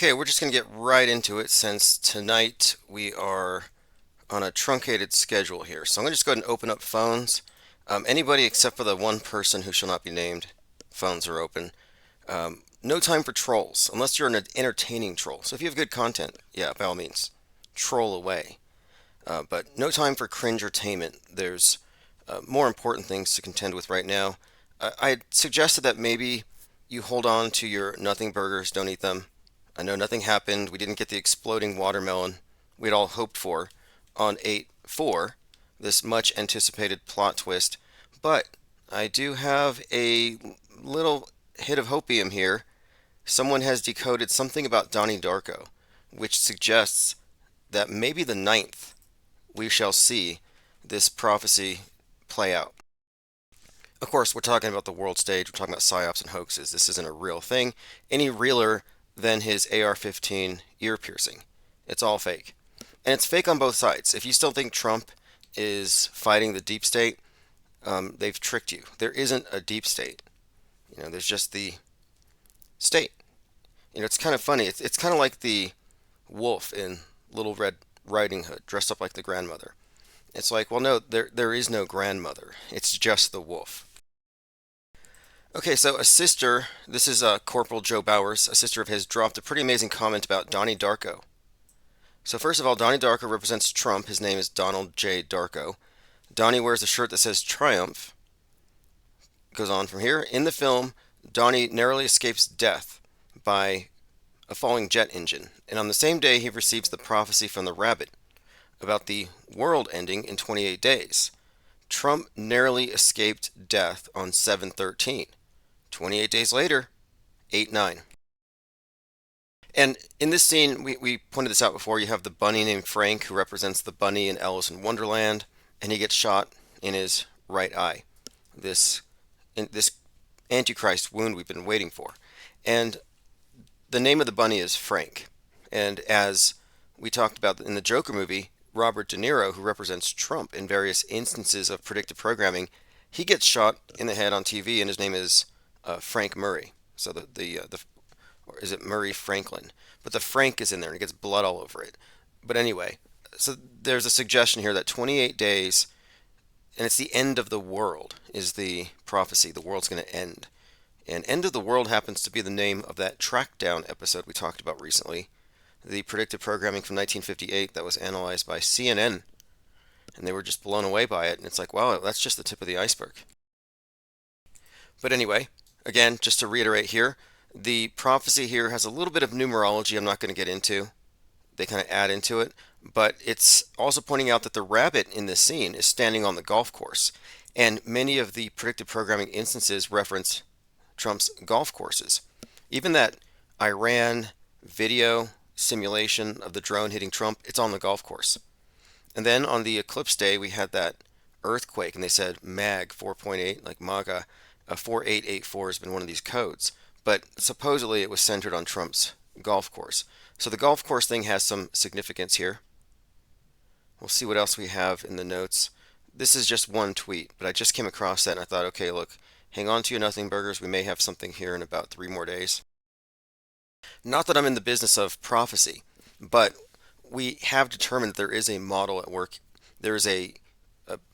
Okay, we're just going to get right into it since tonight we are on a truncated schedule here. So I'm going to just go ahead and open up phones. Anybody except for the one person who shall not be named, phones are open. No time for trolls, unless you're an entertaining troll. So if you have good content, yeah, by all means, troll away. But no time for cringe-ertainment. There's more important things to contend with right now. I suggested that maybe you hold on to your nothing burgers, don't eat them. I know nothing happened. We didn't get the exploding watermelon we'd all hoped for on 8-4, this much anticipated plot twist. But I do have a little hit of hopium here. Someone has decoded something about Donnie Darko, which suggests that maybe the ninth we shall see this prophecy play out. Of course, we're talking about the world stage, we're talking about psyops and hoaxes. This isn't a real thing, any realer than his AR-15 ear piercing. It's all fake. And it's fake on both sides. If you still think Trump is fighting the deep state, they've tricked you. There isn't a deep state. There's just the state. It's kind of funny. It's kind of like the wolf in Little Red Riding Hood, dressed up like the grandmother. It's like, well, no, there is no grandmother. It's just the wolf. Okay, so a sister, this is Corporal Joe Bowers, a sister of his, dropped a pretty amazing comment about Donnie Darko. So first of all, Donnie Darko represents Trump. His name is Donald J. Darko. Donnie wears a shirt that says Triumph. Goes on from here. In the film, Donnie narrowly escapes death by a falling jet engine. And on the same day, he receives the prophecy from the rabbit about the world ending in 28 days. Trump narrowly escaped death on 7/13. 28 days later, 8/9. And in this scene, we pointed this out before, you have the bunny named Frank, who represents the bunny in Alice in Wonderland, and he gets shot in his right eye. This Antichrist wound we've been waiting for. And the name of the bunny is Frank. And as we talked about in the Joker movie, Robert De Niro, who represents Trump in various instances of predictive programming, he gets shot in the head on TV, and his name is Frank Murray. So or is it Murray Franklin? But the Frank is in there and it gets blood all over it. But anyway, so there's a suggestion here that 28 days, and it's the end of the world, is the prophecy. The world's going to end. And End of the World happens to be the name of that Trackdown episode we talked about recently. The predictive programming from 1958 that was analyzed by CNN. And they were just blown away by it. And it's like, wow, that's just the tip of the iceberg. But anyway, again, just to reiterate here, the prophecy here has a little bit of numerology I'm not going to get into. They kind of add into it. But it's also pointing out that the rabbit in this scene is standing on the golf course. And many of the predictive programming instances reference Trump's golf courses. Even that Iran video simulation of the drone hitting Trump, it's on the golf course. And then on the eclipse day, we had that earthquake, and they said MAG 4.8, like MAGA. 4884 has been one of these codes. But supposedly it was centered on Trump's golf course. So the golf course thing has some significance here. We'll see what else we have in the notes. This is just one tweet, but I just came across that and I thought, okay, look, hang on to your nothing burgers. We may have something here in about 3 more days. Not that I'm in the business of prophecy, but we have determined that there is a model at work. There is a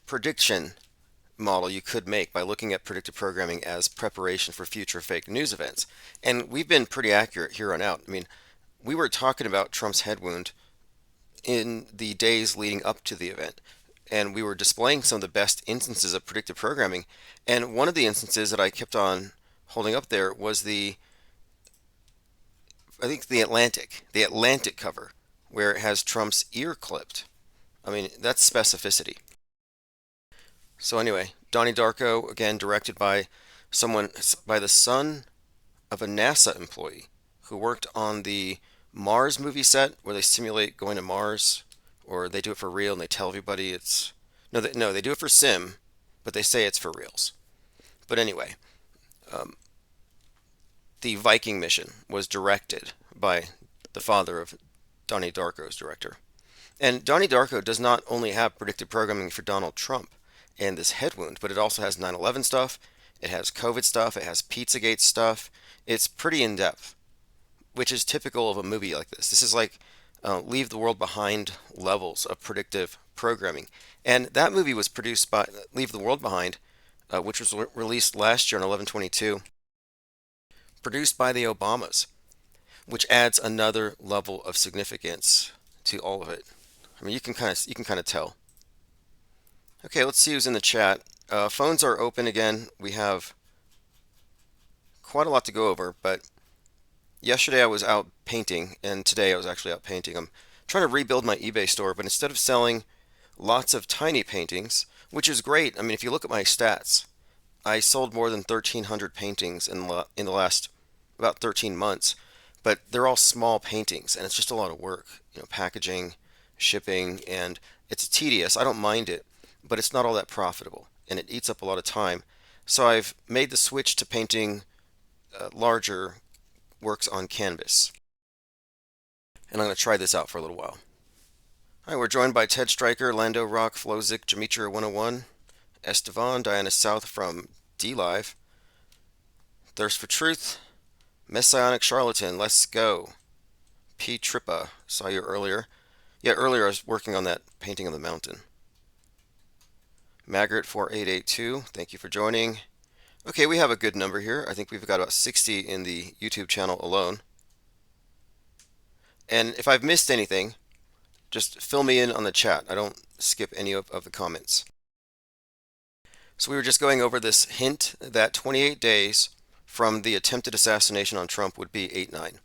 prediction model you could make by looking at predictive programming as preparation for future fake news events. And we've been pretty accurate here on out. I mean, we were talking about Trump's head wound in the days leading up to the event. And we were displaying some of the best instances of predictive programming. And one of the instances that I kept on holding up there was the Atlantic cover, where it has Trump's ear clipped. I mean, that's specificity. So anyway, Donnie Darko, again, directed by the son of a NASA employee who worked on the Mars movie set where they simulate going to Mars, or they do it for real and they tell everybody it's... No, they do it for sim, but they say it's for reals. But anyway, the Viking mission was directed by the father of Donnie Darko's director. And Donnie Darko does not only have predictive programming for Donald Trump and this head wound, but it also has 9/11 stuff, it has COVID stuff, it has Pizzagate stuff. It's pretty in-depth. which is typical of a movie like this. This is like Leave the World Behind levels of predictive programming. And that movie was produced by Leave the World Behind, which was released last year on 11/22, produced by the Obamas, which adds another level of significance to all of it. I mean, you can kind of tell. Okay, let's see who's in the chat. Phones are open again. We have quite a lot to go over, but yesterday I was out painting, and today I was actually out painting. I'm trying to rebuild my eBay store, but instead of selling lots of tiny paintings, which is great. I mean, if you look at my stats, I sold more than 1,300 paintings in the last about 13 months, but they're all small paintings, and it's just a lot of work. Packaging, shipping, and it's tedious. I don't mind it, but it's not all that profitable, and it eats up a lot of time. So I've made the switch to painting larger works on canvas, and I'm going to try this out for a little while. All right, we're joined by Ted Stryker, Lando Rock, Flozik, Demetra 101, Estevan, Diana South from D-Live, Thirst for Truth, Messianic Charlatan, Let's Go, P. Trippa, saw you earlier. Yeah, earlier I was working on that painting of the mountain. Magret 4882, thank you for joining. Okay, we have a good number here. I think we've got about 60 in the YouTube channel alone. And if I've missed anything, just fill me in on the chat. I don't skip any of the comments. So we were just going over this hint that 28 days from the attempted assassination on Trump would be 8/9.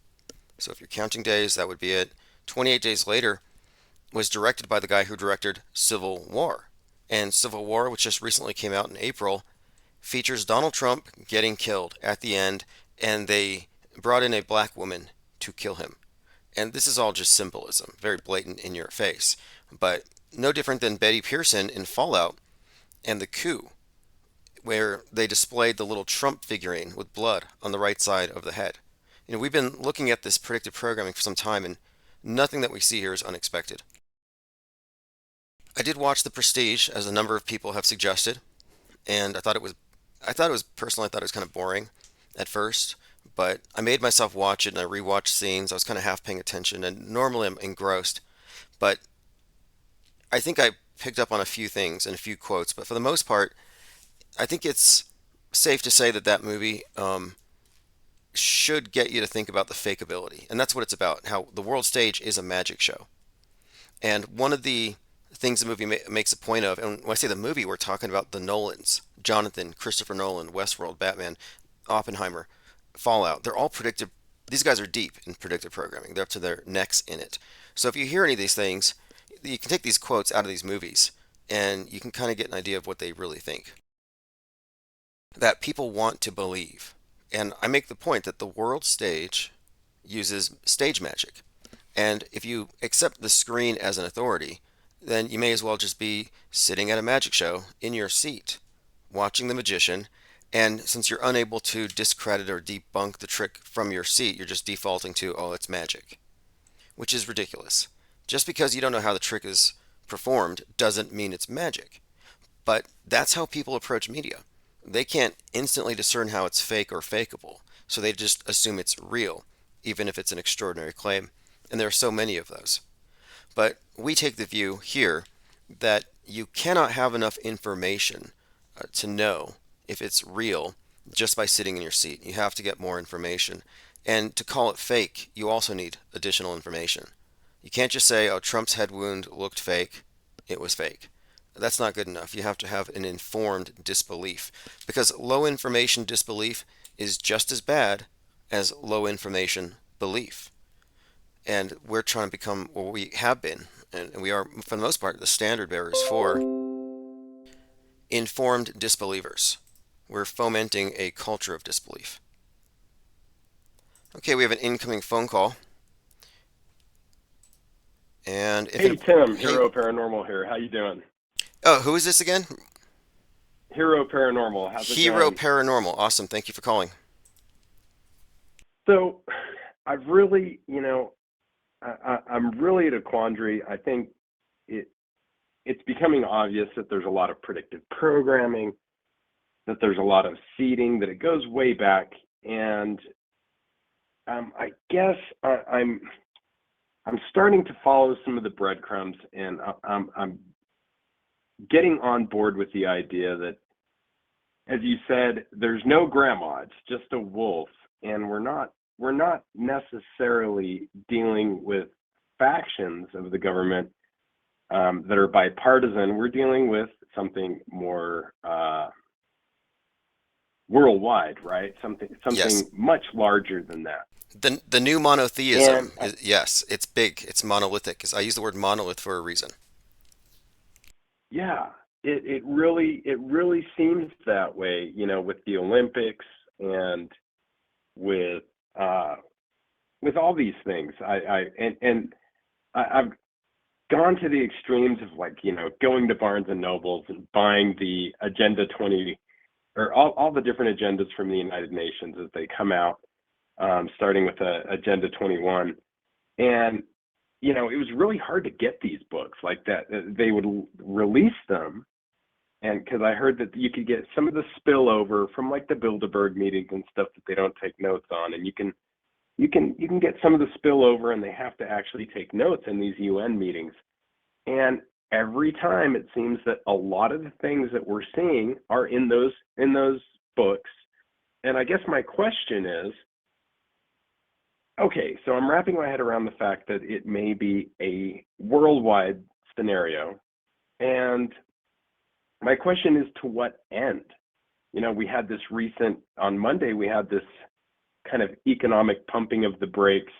So if you're counting days, that would be it. 28 days later was directed by the guy who directed Civil War. And Civil War, which just recently came out in April, features Donald Trump getting killed at the end, and they brought in a black woman to kill him. And this is all just symbolism, very blatant in your face, but no different than Betty Pearson in Fallout and the coup, where they displayed the little Trump figurine with blood on the right side of the head. We've been looking at this predictive programming for some time, and nothing that we see here is unexpected. I did watch The Prestige, as a number of people have suggested, and I thought it was kind of boring at first, but I made myself watch it and I rewatched scenes. I was kind of half paying attention, and normally I'm engrossed, but I think I picked up on a few things and a few quotes, but for the most part, I think it's safe to say that that movie should get you to think about the fakeability, and that's what it's about, how the world stage is a magic show. And one of the things the movie makes a point of, and when I say the movie, we're talking about the Nolans, Jonathan, Christopher Nolan, Westworld, Batman, Oppenheimer, Fallout. They're all predictive. These guys are deep in predictive programming. They're up to their necks in it. So if you hear any of these things, you can take these quotes out of these movies, and you can kind of get an idea of what they really think. That people want to believe. And I make the point that the world stage uses stage magic. And if you accept the screen as an authority, then you may as well just be sitting at a magic show in your seat, watching the magician. And since you're unable to discredit or debunk the trick from your seat, you're just defaulting to, oh, it's magic, which is ridiculous. Just because you don't know how the trick is performed doesn't mean it's magic. But that's how people approach media. They can't instantly discern how it's fake or fakeable, so they just assume it's real, even if it's an extraordinary claim. And there are so many of those. But we take the view here that you cannot have enough information to know if it's real just by sitting in your seat. You have to get more information. And to call it fake, you also need additional information. You can't just say, oh, Trump's head wound looked fake. It was fake. That's not good enough. You have to have an informed disbelief, because low information disbelief is just as bad as low information belief. And we're trying to become, or we have been, and we are, for the most part, the standard bearers for informed disbelievers. We're fomenting a culture of disbelief. Okay, we have an incoming phone call. And if hey, Tim, Hero Paranormal here. How you doing? Oh, who is this again? Hero Paranormal. How's it Hero going? Paranormal. Awesome. Thank you for calling. So, I've really, I'm really at a quandary. I think it's becoming obvious that there's a lot of predictive programming, that there's a lot of seeding, that it goes way back, and I guess I'm starting to follow some of the breadcrumbs, and I'm getting on board with the idea that, as you said, there's no grandma, it's just a wolf, and we're not necessarily dealing with factions of the government that are bipartisan. We're dealing with something more worldwide, right? Yes. Something much larger than that. The new And monotheism is, yes, it's big. It's monolithic. I use the word monolith for a reason. yeah, it really seems that way, with the Olympics and with uh, with all these things. I've gone to the extremes of, like, going to Barnes and Nobles and buying the Agenda 20, or all the different agendas from the United Nations as they come out, starting with Agenda 21. And, it was really hard to get these books like that. They would release them. And because I heard that you could get some of the spillover from, like, the Bilderberg meetings and stuff that they don't take notes on, and you can get some of the spillover, and they have to actually take notes in these UN meetings. And every time it seems that a lot of the things that we're seeing are in those books. And I guess my question is, okay, so I'm wrapping my head around the fact that it may be a worldwide scenario. And my question is, to what end? We had this recent, on Monday, we had this kind of economic pumping of the brakes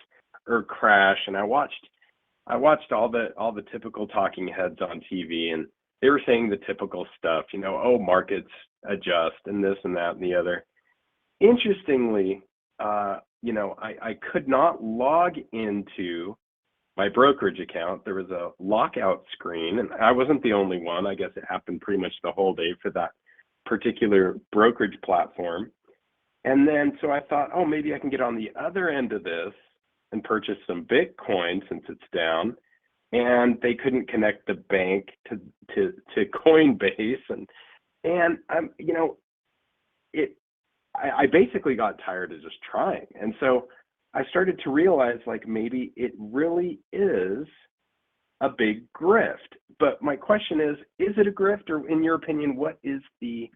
or crash, and I watched all the typical talking heads on TV, and they were saying the typical stuff, oh, markets adjust and this and that and the other. Interestingly, I could not log into my brokerage account. There was a lockout screen, and I wasn't the only one. I guess it happened pretty much the whole day for that particular brokerage platform. And then so I thought, oh, maybe I can get on the other end of this and purchase some Bitcoin since it's down. And they couldn't connect the bank to Coinbase, and it I basically got tired of just trying. And so I started to realize, like, maybe it really is a big grift. But my question is it a grift, or in your opinion, what's the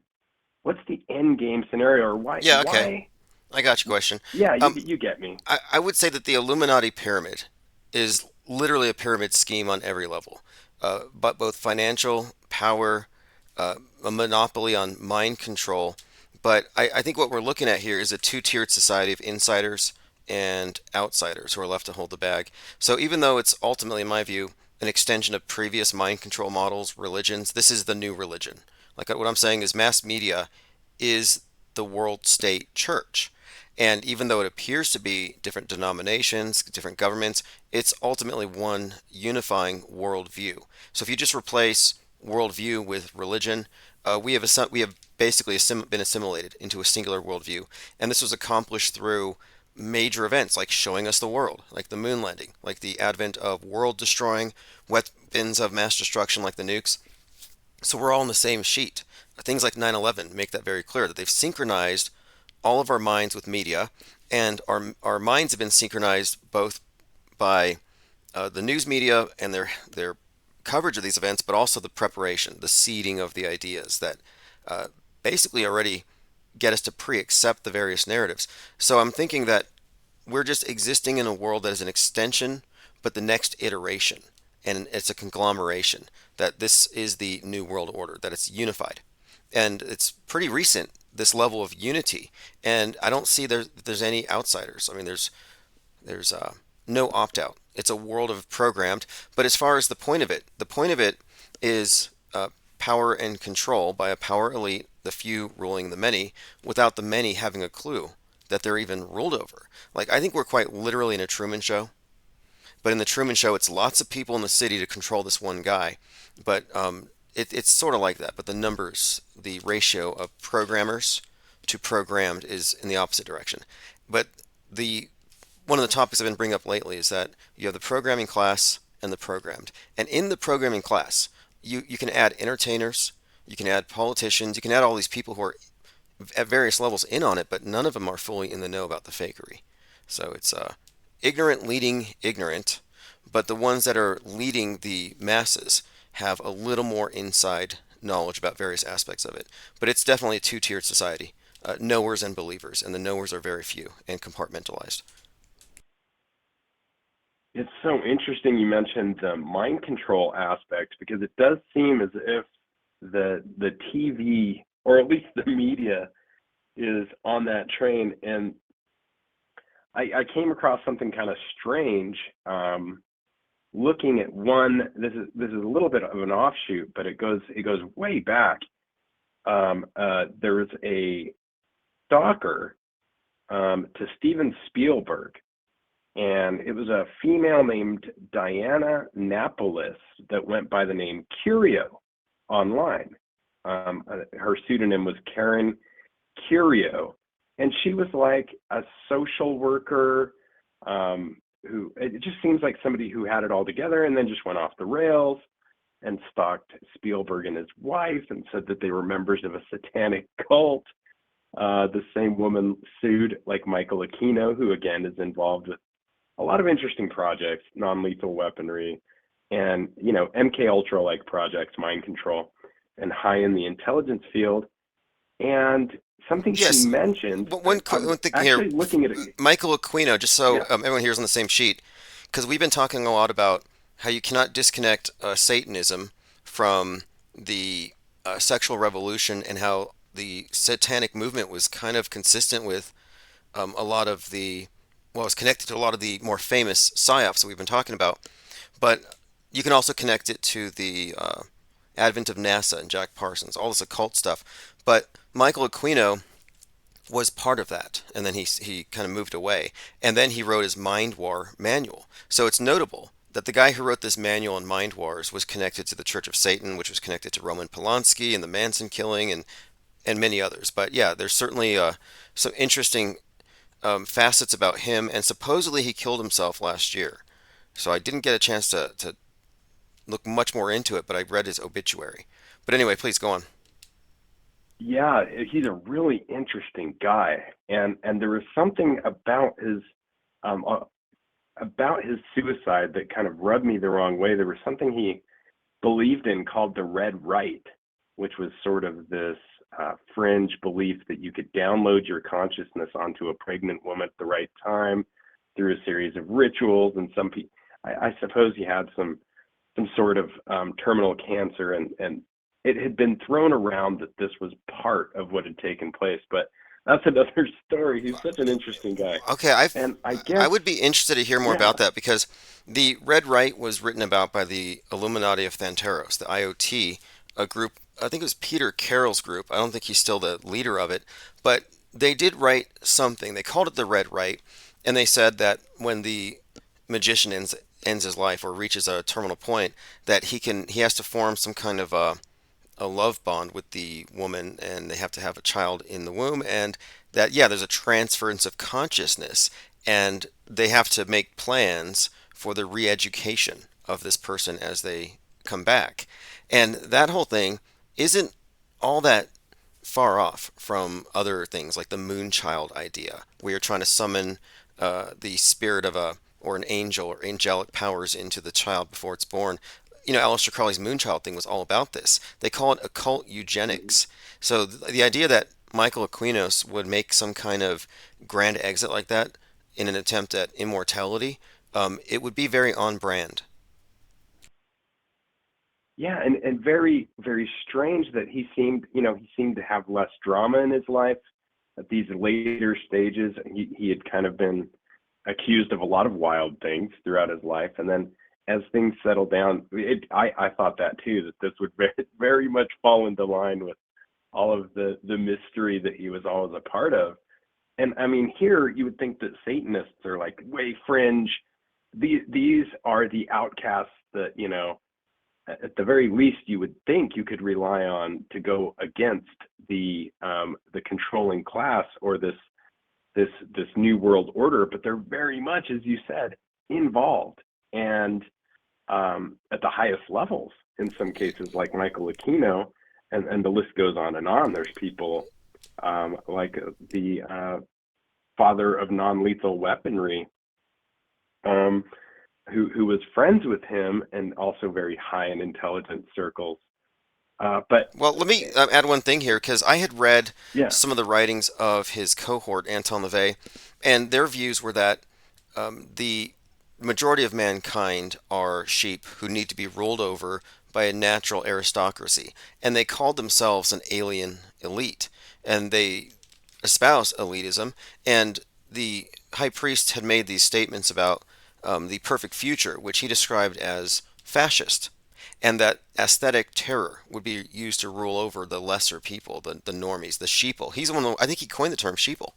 end game scenario, or why Yeah, okay. why I got your question. yeah, you Um, you get me. I would say that the Illuminati pyramid is literally a pyramid scheme on every level, but both financial power, a monopoly on mind control. But I think what we're looking at here is a two-tiered society of insiders and outsiders who are left to hold the bag. So even though it's ultimately, in my view, an extension of previous mind control models, religions, this is the new religion. Like what I'm saying is mass media is the world state church. And even though it appears to be different denominations, different governments, it's ultimately one unifying worldview. So if you just replace worldview with religion, we have basically been assimilated into a singular worldview. And this was accomplished through major events like showing us the world, like the moon landing, like the advent of world destroying weapons of mass destruction like the nukes. So we're all on the same sheet. Things like 9/11 make that very clear that they've synchronized all of our minds with media, and our minds have been synchronized both by the news media and their coverage of these events, but also the preparation, the seeding of the ideas that uh, basically already get us to pre-accept the various narratives. So I'm thinking that we're just existing in a world that is an extension, but the next iteration, and it's a conglomeration. That this is the new world order, that it's unified, and it's pretty recent, this level of unity. And I don't see there's any outsiders. I mean, there's no opt out. It's a world of programmed. But as far as the point of it is power and control by a power elite, the few ruling the many, without the many having a clue that they're even ruled over. Like, I think we're quite literally in a Truman Show. But in the Truman Show, it's lots of people in the city to control this one guy. But it's sort of like that. But the numbers, the ratio of programmers to programmed is in the opposite direction. But the one of the topics I've been bringing up lately is that you have the programming class and the programmed. And in the programming class, you can add entertainers, you can add politicians, you can add all these people who are at various levels in on it, but none of them are fully in the know about the fakery. So it's ignorant leading ignorant, but the ones that are leading the masses have a little more inside knowledge about various aspects of it. But it's definitely a two-tiered society, knowers and believers, and the knowers are very few and compartmentalized. It's so interesting you mentioned the mind control aspect because it does seem as if the TV or at least the media is on that train. And I came across something kind of strange. Looking at one, this is a little bit of an offshoot, but it goes way back. There was a stalker to Steven Spielberg, and it was a female named Diana Napolis that went by the name Curio online. Her pseudonym was Karen Curio, and she was like a social worker who it just seems like somebody who had it all together and then just went off the rails and stalked Spielberg and his wife and said that they were members of a satanic cult. The same woman sued like Michael Aquino, who again is involved with a lot of interesting projects, non-lethal weaponry, and MK Ultra like projects, mind control, and high in the intelligence field. And something she Yes, mentioned, I'm one thing here, actually looking at it. Michael Aquino, just so Yeah, everyone here is on the same sheet, because we've been talking a lot about how you cannot disconnect Satanism from the sexual revolution and how the satanic movement was kind of consistent with a lot of the, well, it's connected to a lot of the more famous psyops that we've been talking about. But you can also connect it to the advent of NASA and Jack Parsons, all this occult stuff. But Michael Aquino was part of that, and then he kind of moved away, and then he wrote his Mind War manual. So it's notable that the guy who wrote this manual on Mind Wars was connected to the Church of Satan, which was connected to Roman Polanski and the Manson killing, and many others. But yeah, there's certainly some interesting facets about him, and supposedly he killed himself last year. So I didn't get a chance to look much more into it, but I read his obituary. But anyway, please go on. yeah, he's a really interesting guy, and there was something um, uh, about his suicide that kind of rubbed me the wrong way. There was something he believed in called the red right, which was sort of this fringe belief that you could download your consciousness onto a pregnant woman at the right time through a series of rituals. And I suppose he had some sort of terminal cancer, and it had been thrown around that this was part of what had taken place. But that's another story. He's such an interesting guy, Okay, and I I guess, would be interested to hear more yeah, about that because the Red Right was written about by the Illuminati of Thanteros, the IoT, a group. I think it was Peter Carroll's group. I don't think he's still the leader of it, but they did write something. They called it the Red Right, and they said that when the magician ends his life or reaches a terminal point, that he has to form some kind of a love bond with the woman, and they have to have a child in the womb, and that, yeah, there's a transference of consciousness, and they have to make plans for the re-education of this person as they come back. And that whole thing isn't all that far off from other things like the moonchild idea, where you're trying to summon the spirit of a or an angel or angelic powers into the child before it's born. Aleister Crowley's moonchild thing was all about this. They call it occult eugenics. So the idea that Michael Aquinos would make some kind of grand exit like that in an attempt at immortality, it would be very on brand. yeah, and very very strange that he seemed to have less drama in his life at these later stages. He had kind of been accused of a lot of wild things throughout his life, and then as things settled down, I thought that too, that this would very much fall into line with all of the mystery that he was always a part of. And I mean, here you would think that Satanists are like way fringe. These are the outcasts that at the very least you would think you could rely on to go against the controlling class or this new world order. But they're very much, as you said, involved, and at the highest levels in some cases, like Michael Aquino, and the list goes on and on. There's people like the father of non-lethal weaponry, um, who was friends with him and also very high in intelligence circles. But Well, let me add one thing here because I had read yeah, some of the writings of his cohort, Anton LaVey, and their views were that the majority of mankind are sheep who need to be ruled over by a natural aristocracy, and they called themselves an alien elite, and they espouse elitism, and the high priest had made these statements about the perfect future, which he described as fascist, and that aesthetic terror would be used to rule over the lesser people, the normies, the sheeple. He's the one. I think he coined the term sheeple.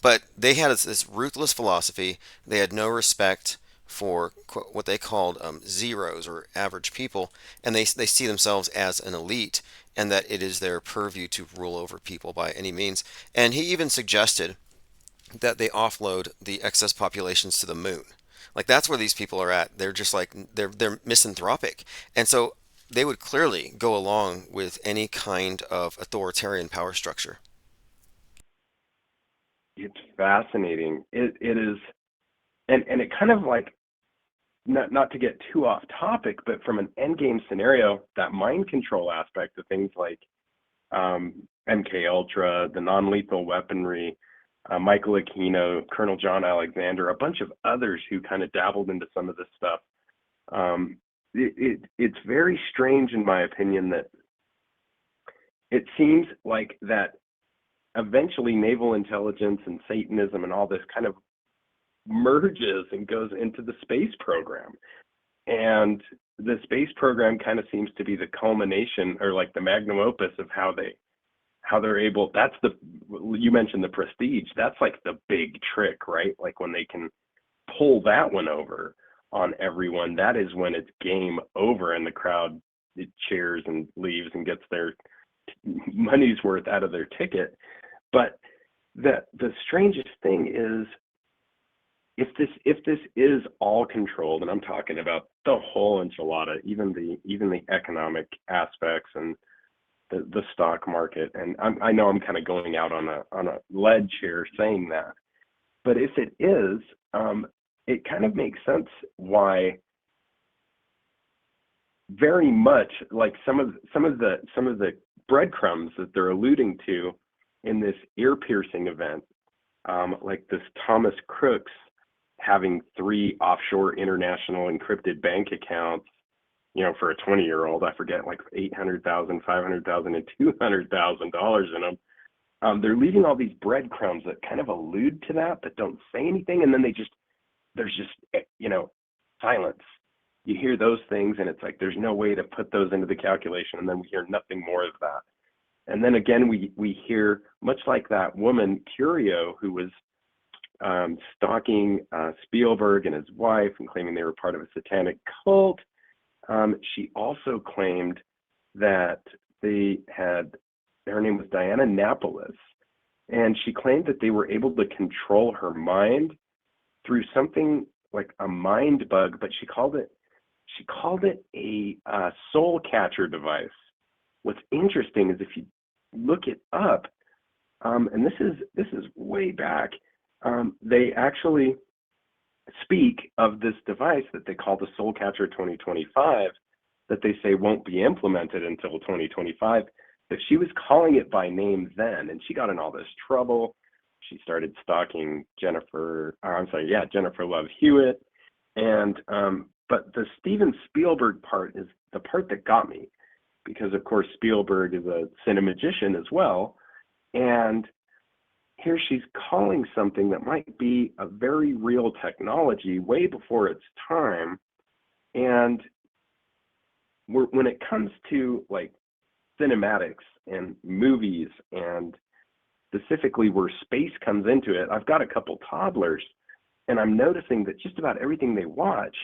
But they had this ruthless philosophy. They had no respect for what they called zeros or average people, and they see themselves as an elite, and that it is their purview to rule over people by any means. And he even suggested that they offload the excess populations to the moon. Like that's where these people are at. They're just like they're misanthropic, and so they would clearly go along with any kind of authoritarian power structure. it's fascinating. It is, and it kind of like, not to get too off topic, but from an end game scenario, that mind control aspect of things like um, MK Ultra, the non-lethal weaponry, Michael Aquino, Colonel John Alexander, a bunch of others who kind of dabbled into some of this stuff. It's very strange, in my opinion, that it seems like that eventually naval intelligence and Satanism and all this kind of merges and goes into the space program. And the space program kind of seems to be the culmination, or like the magnum opus of how they're able. That's the, you mentioned the prestige. That's like the big trick, right? Like when they can pull that one over on everyone, that is when it's game over and the crowd, it cheers and leaves and gets their money's worth out of their ticket. But the strangest thing is, if this is all controlled, and I'm talking about the whole enchilada, even the economic aspects and the stock market, and I know I'm kind of going out on a ledge here saying that, but if it is, it kind of makes sense why very much like some of the breadcrumbs that they're alluding to in this ear piercing event, like this Thomas Crooks having 3 offshore international encrypted bank accounts, for a 20-year-old, I forget, like 800,000, 500,000, and $200,000 in them. They're leaving all these breadcrumbs that kind of allude to that, but don't say anything, and then there's just silence. You hear those things, and it's like there's no way to put those into the calculation, and then we hear nothing more of that. And then again, we hear, much like that woman Curio, who was stalking Spielberg and his wife and claiming they were part of a satanic cult. She also claimed that her name was Diana Napolis, and she claimed that they were able to control her mind through something like a mind bug, but she called it a soul catcher device. What's interesting is if you look it up, and this is way back, they actually speak of this device that they call the Soul Catcher 2025, that they say won't be implemented until 2025. But she was calling it by name then, and she got in all this trouble. She started stalking Jennifer Love Hewitt, and but the Steven Spielberg part is the part that got me, because of course Spielberg is a cinemagician as well, and here she's calling something that might be a very real technology way before its time. And when it comes to like cinematics and movies, and specifically where space comes into it, I've got a couple toddlers, and I'm noticing that just about everything they watch,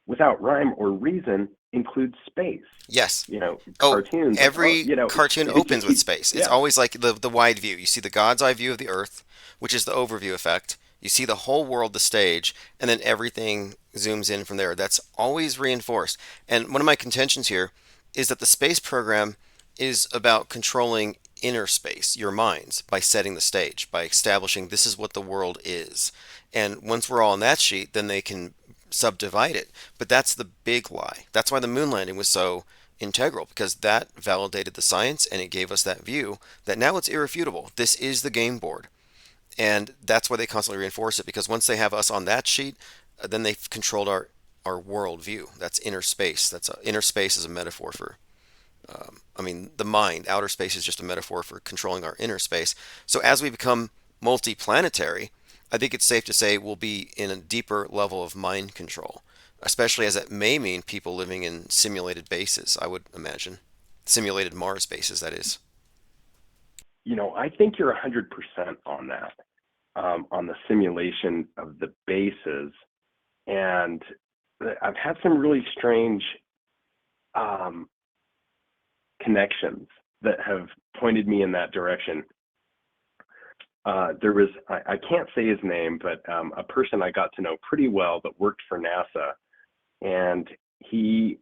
without rhyme or reason, includes space. Yes. Oh, Cartoons like, oh, every cartoon it just opens with keeps, space. It's yeah. always like the wide view. You see the God's eye view of the Earth, which is the overview effect. You see the whole world, the stage, and then everything zooms in from there. That's always reinforced. And one of my contentions here is that the space program is about controlling inner space, your minds, by setting the stage, by establishing this is what the world is. And once we're all on that sheet, then they can subdivide it. But that's the big lie. That's why the moon landing was so integral, because that validated the science and it gave us that view that now it's irrefutable. This is the game board. And that's why they constantly reinforce it, because once they have us on that sheet, then they've controlled our world view. That's inner space. Inner space is a metaphor for I mean, the mind. Outer space is just a metaphor for controlling our inner space. So as we become multiplanetary, I think it's safe to say we'll be in a deeper level of mind control, especially as it may mean people living in simulated bases, I would imagine. Simulated Mars bases, that is. I think you're 100% on that, on the simulation of the bases. And I've had some really strange um, connections that have pointed me in that direction. There was, I can't say his name, but a person I got to know pretty well that worked for NASA. And he,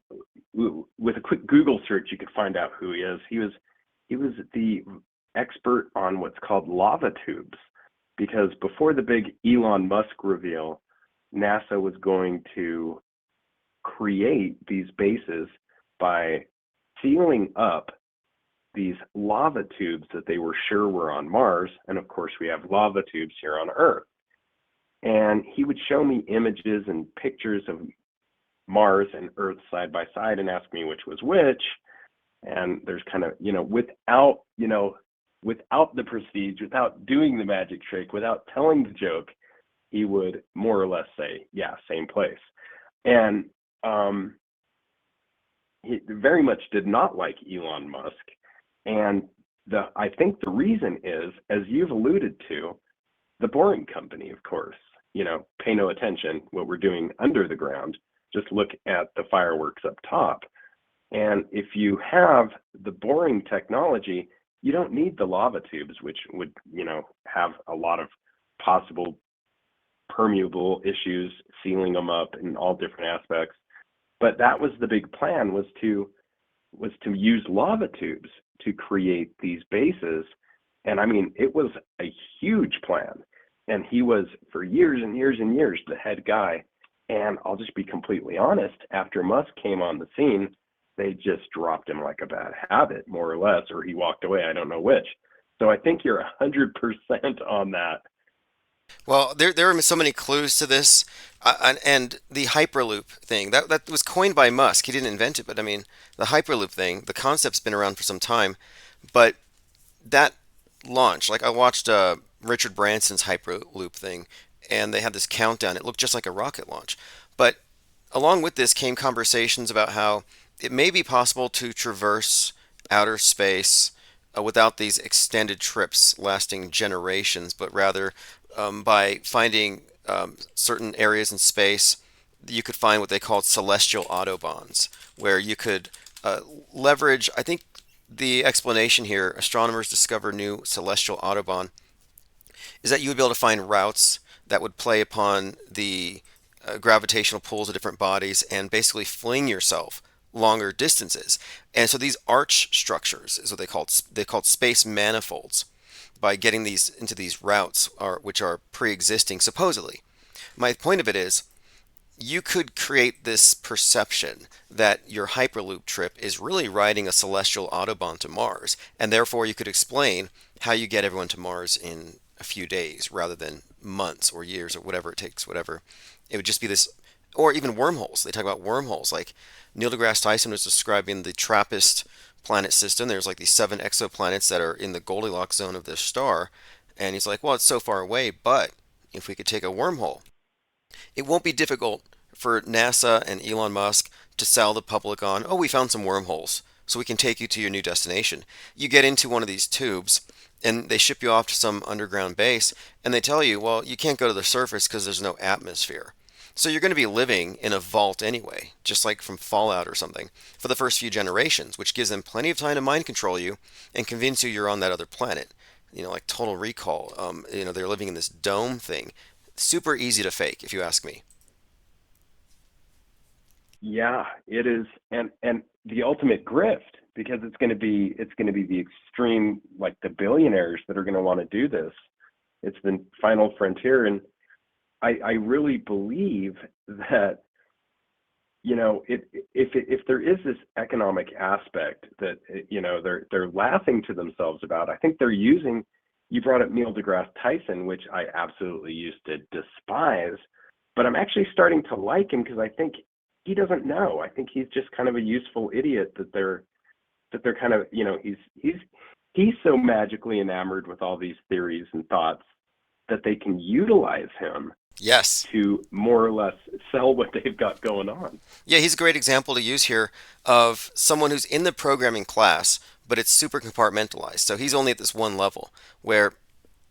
with a quick Google search, you could find out who he is. He was the expert on what's called lava tubes, because before the big Elon Musk reveal, NASA was going to create these bases by sealing up these lava tubes that they were sure were on Mars. And of course, we have lava tubes here on Earth. And he would show me images and pictures of Mars and Earth side by side and ask me which was which. And there's kind of, without the prestige, without doing the magic trick, without telling the joke, he would more or less say, yeah, same place. And he very much did not like Elon Musk. And I think the reason is, as you've alluded to, the Boring Company, of course. Pay no attention what we're doing under the ground. Just look at the fireworks up top. And if you have the boring technology, you don't need the lava tubes, which would, have a lot of possible permeable issues, sealing them up in all different aspects. But that was the big plan, was to use lava tubes to create these bases. And I mean, it was a huge plan. And he was, for years and years and years, the head guy. And I'll just be completely honest, after Musk came on the scene, they just dropped him like a bad habit, more or less, or he walked away. I don't know which. So I think you're 100% on that. Well, there are so many clues to this, and the Hyperloop thing that was coined by Musk. He didn't invent it, but I mean, the Hyperloop thing, the concept's been around for some time, but that launch, like I watched Richard Branson's Hyperloop thing, and they had this countdown. It looked just like a rocket launch, but along with this came conversations about how it may be possible to traverse outer space without these extended trips lasting generations, but rather by finding certain areas in space, you could find what they called celestial autobahns, where you could leverage. I think the explanation here, astronomers discover new celestial autobahn, is that you would be able to find routes that would play upon the gravitational pulls of different bodies and basically fling yourself longer distances. And so these arch structures is what they called space manifolds, by getting these into these routes which are pre-existing supposedly. My point of it is you could create this perception that your Hyperloop trip is really riding a celestial autobahn to Mars, and therefore you could explain how you get everyone to Mars in a few days rather than months or years or whatever it takes, whatever. It would just be this, or even wormholes. They talk about wormholes. Like Neil deGrasse Tyson was describing the TRAPPIST planet system. There's like these 7 exoplanets that are in the Goldilocks zone of this star. And he's like, well, it's so far away, but if we could take a wormhole, it won't be difficult for NASA and Elon Musk to sell the public on, oh, we found some wormholes, so we can take you to your new destination. You get into one of these tubes, and they ship you off to some underground base, and they tell you, well, you can't go to the surface because there's no atmosphere. So you're going to be living in a vault anyway, just like from Fallout or something, for the first few generations, which gives them plenty of time to mind control you and convince you you're on that other planet. Like Total Recall. They're living in this dome thing. Super easy to fake, if you ask me. Yeah, it is. And the ultimate grift, because it's going to be the extreme, like the billionaires that are going to want to do this. It's the final frontier, and I really believe that, if there is this economic aspect that, they're laughing to themselves about. I think they're using. You brought up Neil deGrasse Tyson, which I absolutely used to despise, but I'm actually starting to like him because I think he doesn't know. I think he's just kind of a useful idiot that they're kind of, he's so magically enamored with all these theories and thoughts that they can utilize him Yes. to more or less sell what they've got going on. Yeah, he's a great example to use here of someone who's in the programming class, but it's super compartmentalized. So he's only at this one level where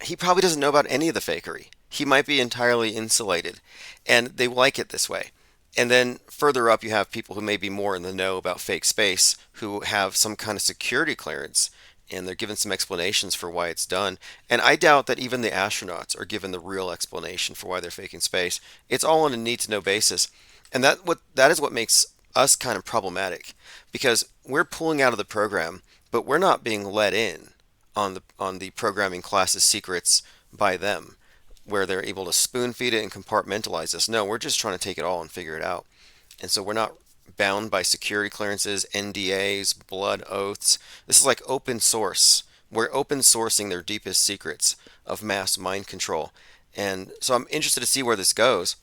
he probably doesn't know about any of the fakery. He might be entirely insulated, and they like it this way. And then further up, you have people who may be more in the know about fake space, who have some kind of security clearance, and they're given some explanations for why it's done. And I doubt that even the astronauts are given the real explanation for why they're faking space. It's all on a need to know basis. And that is what makes us kind of problematic, because we're pulling out of the program, but we're not being let in on the programming class's secrets by them, where they're able to spoon feed it and compartmentalize us. No, we're just trying to take it all and figure it out. And so we're not bound by security clearances, NDAs, blood oaths. This is like open source. We're open sourcing their deepest secrets of mass mind control. And so I'm interested to see where this goes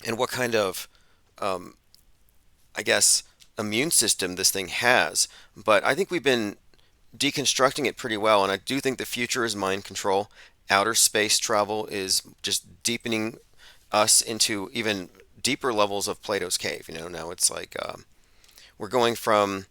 and what kind of, um, I guess, immune system this thing has. But I think we've been deconstructing it pretty well, and I do think the future is mind control. Outer space travel is just deepening us into even deeper levels of Plato's cave. Now it's like we're going from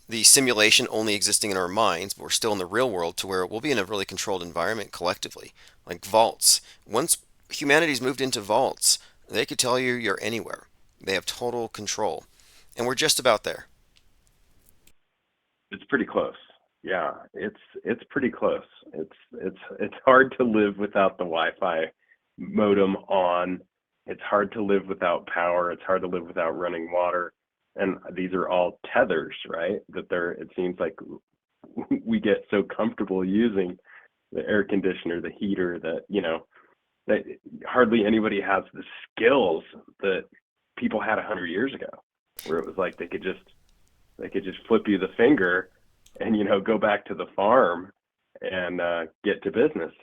the simulation only existing in our minds, but we're still in the real world, to where we'll be in a really controlled environment collectively, like vaults. Once humanity's moved into vaults, they could tell you you're anywhere. They have total control, and we're just about there. It's pretty close. Yeah, it's pretty close. It's hard to live without the Wi-Fi modem on. It's hard to live without power. It's hard to live without running water. And these are all tethers, right? It seems like we get so comfortable using the air conditioner, the heater, that hardly anybody has the skills that people had 100 years ago, where it was like they could just flip you the finger and go back to the farm and get to business.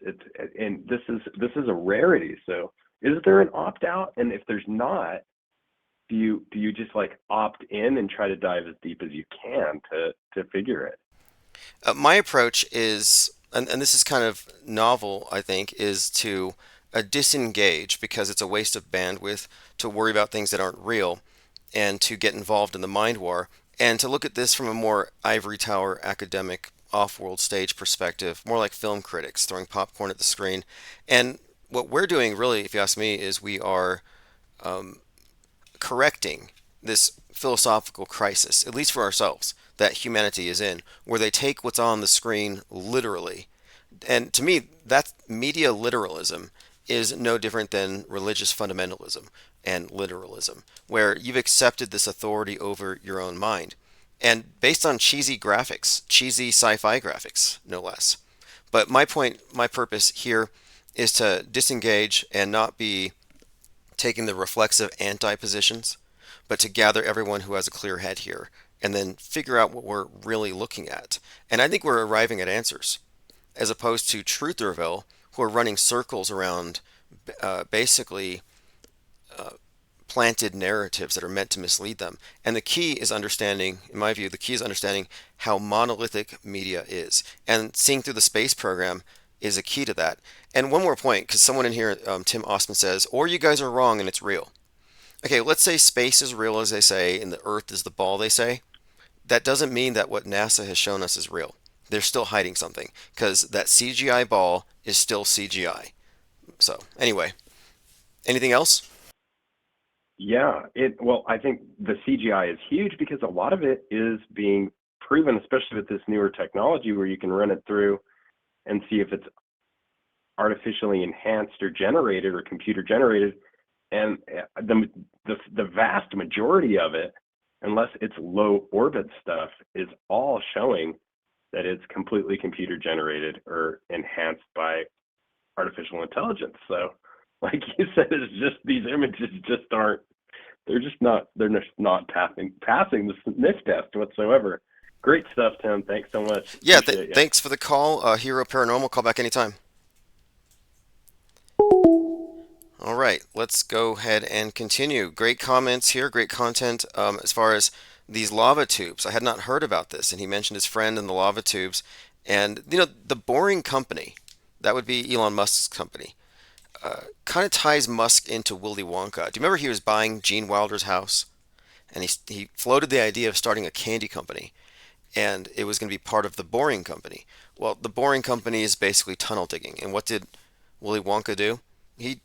And this is a rarity. So is there an opt out? And if there's not, do you just like opt in and try to dive as deep as you can to figure it? My approach is, and this is kind of novel, I think, is to disengage, because it's a waste of bandwidth to worry about things that aren't real, and to get involved in the mind war, and to look at this from a more ivory tower academic off-world stage perspective, more like film critics throwing popcorn at the screen. And what we're doing, really, if you ask me, is we are correcting this philosophical crisis, at least for ourselves, that humanity is in, where they take what's on the screen literally. And to me, that media literalism is no different than religious fundamentalism and literalism, where you've accepted this authority over your own mind. And based on cheesy graphics, cheesy sci fi graphics, no less. But my point, my purpose here is to disengage and not be taking the reflexive anti positions, but to gather everyone who has a clear head here and then figure out what we're really looking at. And I think we're arriving at answers, as opposed to Trutherville, who are running circles around basically planted narratives that are meant to mislead them. And the key is understanding, in my view, the key is understanding how monolithic media is. And seeing through the space program is a key to that. And one more point, because someone in here, Tim Osman says, or you guys are wrong and it's real. Okay, let's say space is real, as they say, and the Earth is the ball, they say. That doesn't mean that what NASA has shown us is real. They're still hiding something, because that CGI ball is still CGI. So, anyway, anything else? Yeah, well, I think the CGI is huge because a lot of it is being proven, especially with this newer technology where you can run it through and see if it's artificially enhanced or generated or computer generated. And the vast majority of it unless it's low orbit stuff, is all showing that it's completely computer generated or enhanced by artificial intelligence. So, like you said, it's just these images just aren't. They're just not passing the sniff test whatsoever. Great stuff, Tim. Thanks so much. Yeah, Appreciate you. thanks for the call, Hero Paranormal. Call back anytime. All right, let's go ahead and continue. Great comments here, great content as far as these lava tubes. I had not heard about this, and he mentioned his friend in the lava tubes. And, the Boring Company, that would be Elon Musk's company, kind of ties Musk into Willy Wonka. Do you remember he was buying Gene Wilder's house? And he floated the idea of starting a candy company, and it was going to be part of the Boring Company. Well, the Boring Company is basically tunnel digging. And what did Willy Wonka do? He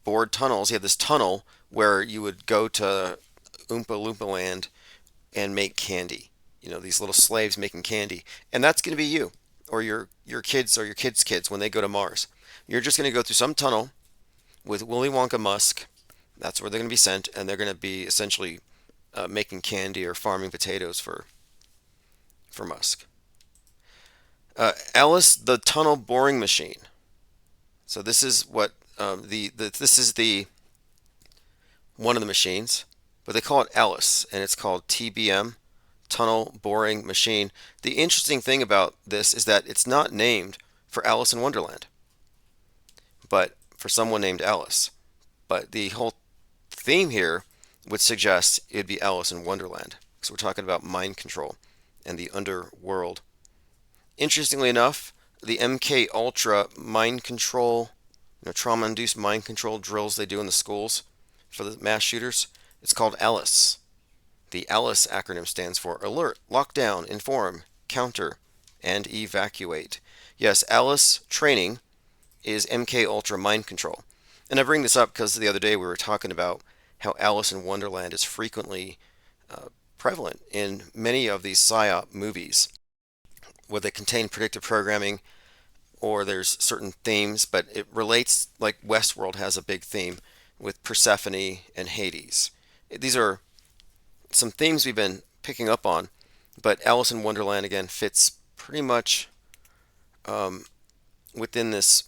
bored tunnels. He had this tunnel where you would go to Oompa Loompa Land and make candy. These little slaves making candy. And that's going to be you, or your kids, or your kids' kids when they go to Mars. You're just going to go through some tunnel with Willy Wonka Musk. That's where they're going to be sent, and they're going to be essentially making candy or farming potatoes for Musk. Alice, the tunnel boring machine. So this is what this is the one of the machines, but they call it Alice, and it's called TBM, tunnel boring machine. The interesting thing about this is that it's not named for Alice in Wonderland, but for someone named Alice. But the whole theme here would suggest it'd be Alice in Wonderland, because we're talking about mind control and the underworld. Interestingly enough, the MK Ultra mind control, trauma-induced mind control drills they do in the schools for the mass shooters, it's called ALICE. The ALICE acronym stands for Alert, Lockdown, Inform, Counter, and Evacuate. Yes, ALICE training is MK Ultra mind control. And I bring this up because the other day we were talking about how Alice in Wonderland is frequently prevalent in many of these PSYOP movies, where they contain predictive programming or there's certain themes, but it relates, like Westworld has a big theme with Persephone and Hades. These are some themes we've been picking up on, but Alice in Wonderland again fits pretty much within this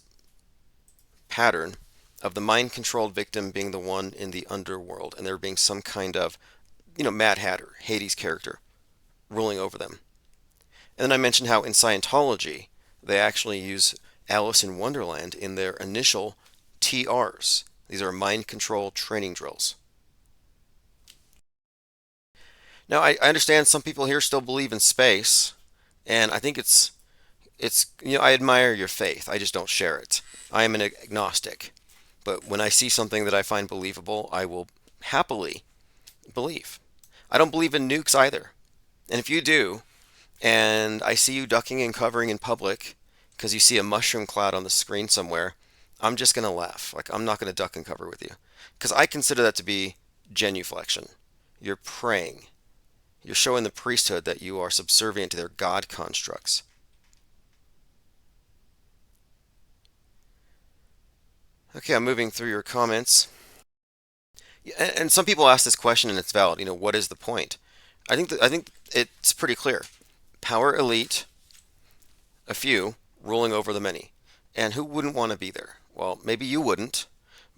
pattern of the mind-controlled victim being the one in the underworld, and there being some kind of, Mad Hatter, Hades character, ruling over them. And then I mentioned how in Scientology, they actually use Alice in Wonderland in their initial TRs. These are mind control training drills. Now, I understand some people here still believe in space, and I think I admire your faith. I just don't share it. I am an agnostic. But when I see something that I find believable, I will happily believe. I don't believe in nukes either. And if you do, and I see you ducking and covering in public because you see a mushroom cloud on the screen somewhere, I'm just going to laugh. Like, I'm not going to duck and cover with you. Because I consider that to be genuflection. You're praying. You're showing the priesthood that you are subservient to their God constructs. Okay, I'm moving through your comments. And some people ask this question, and it's valid. What is the point? I think it's pretty clear. Power elite, a few, ruling over the many. And who wouldn't want to be there? Well, maybe you wouldn't,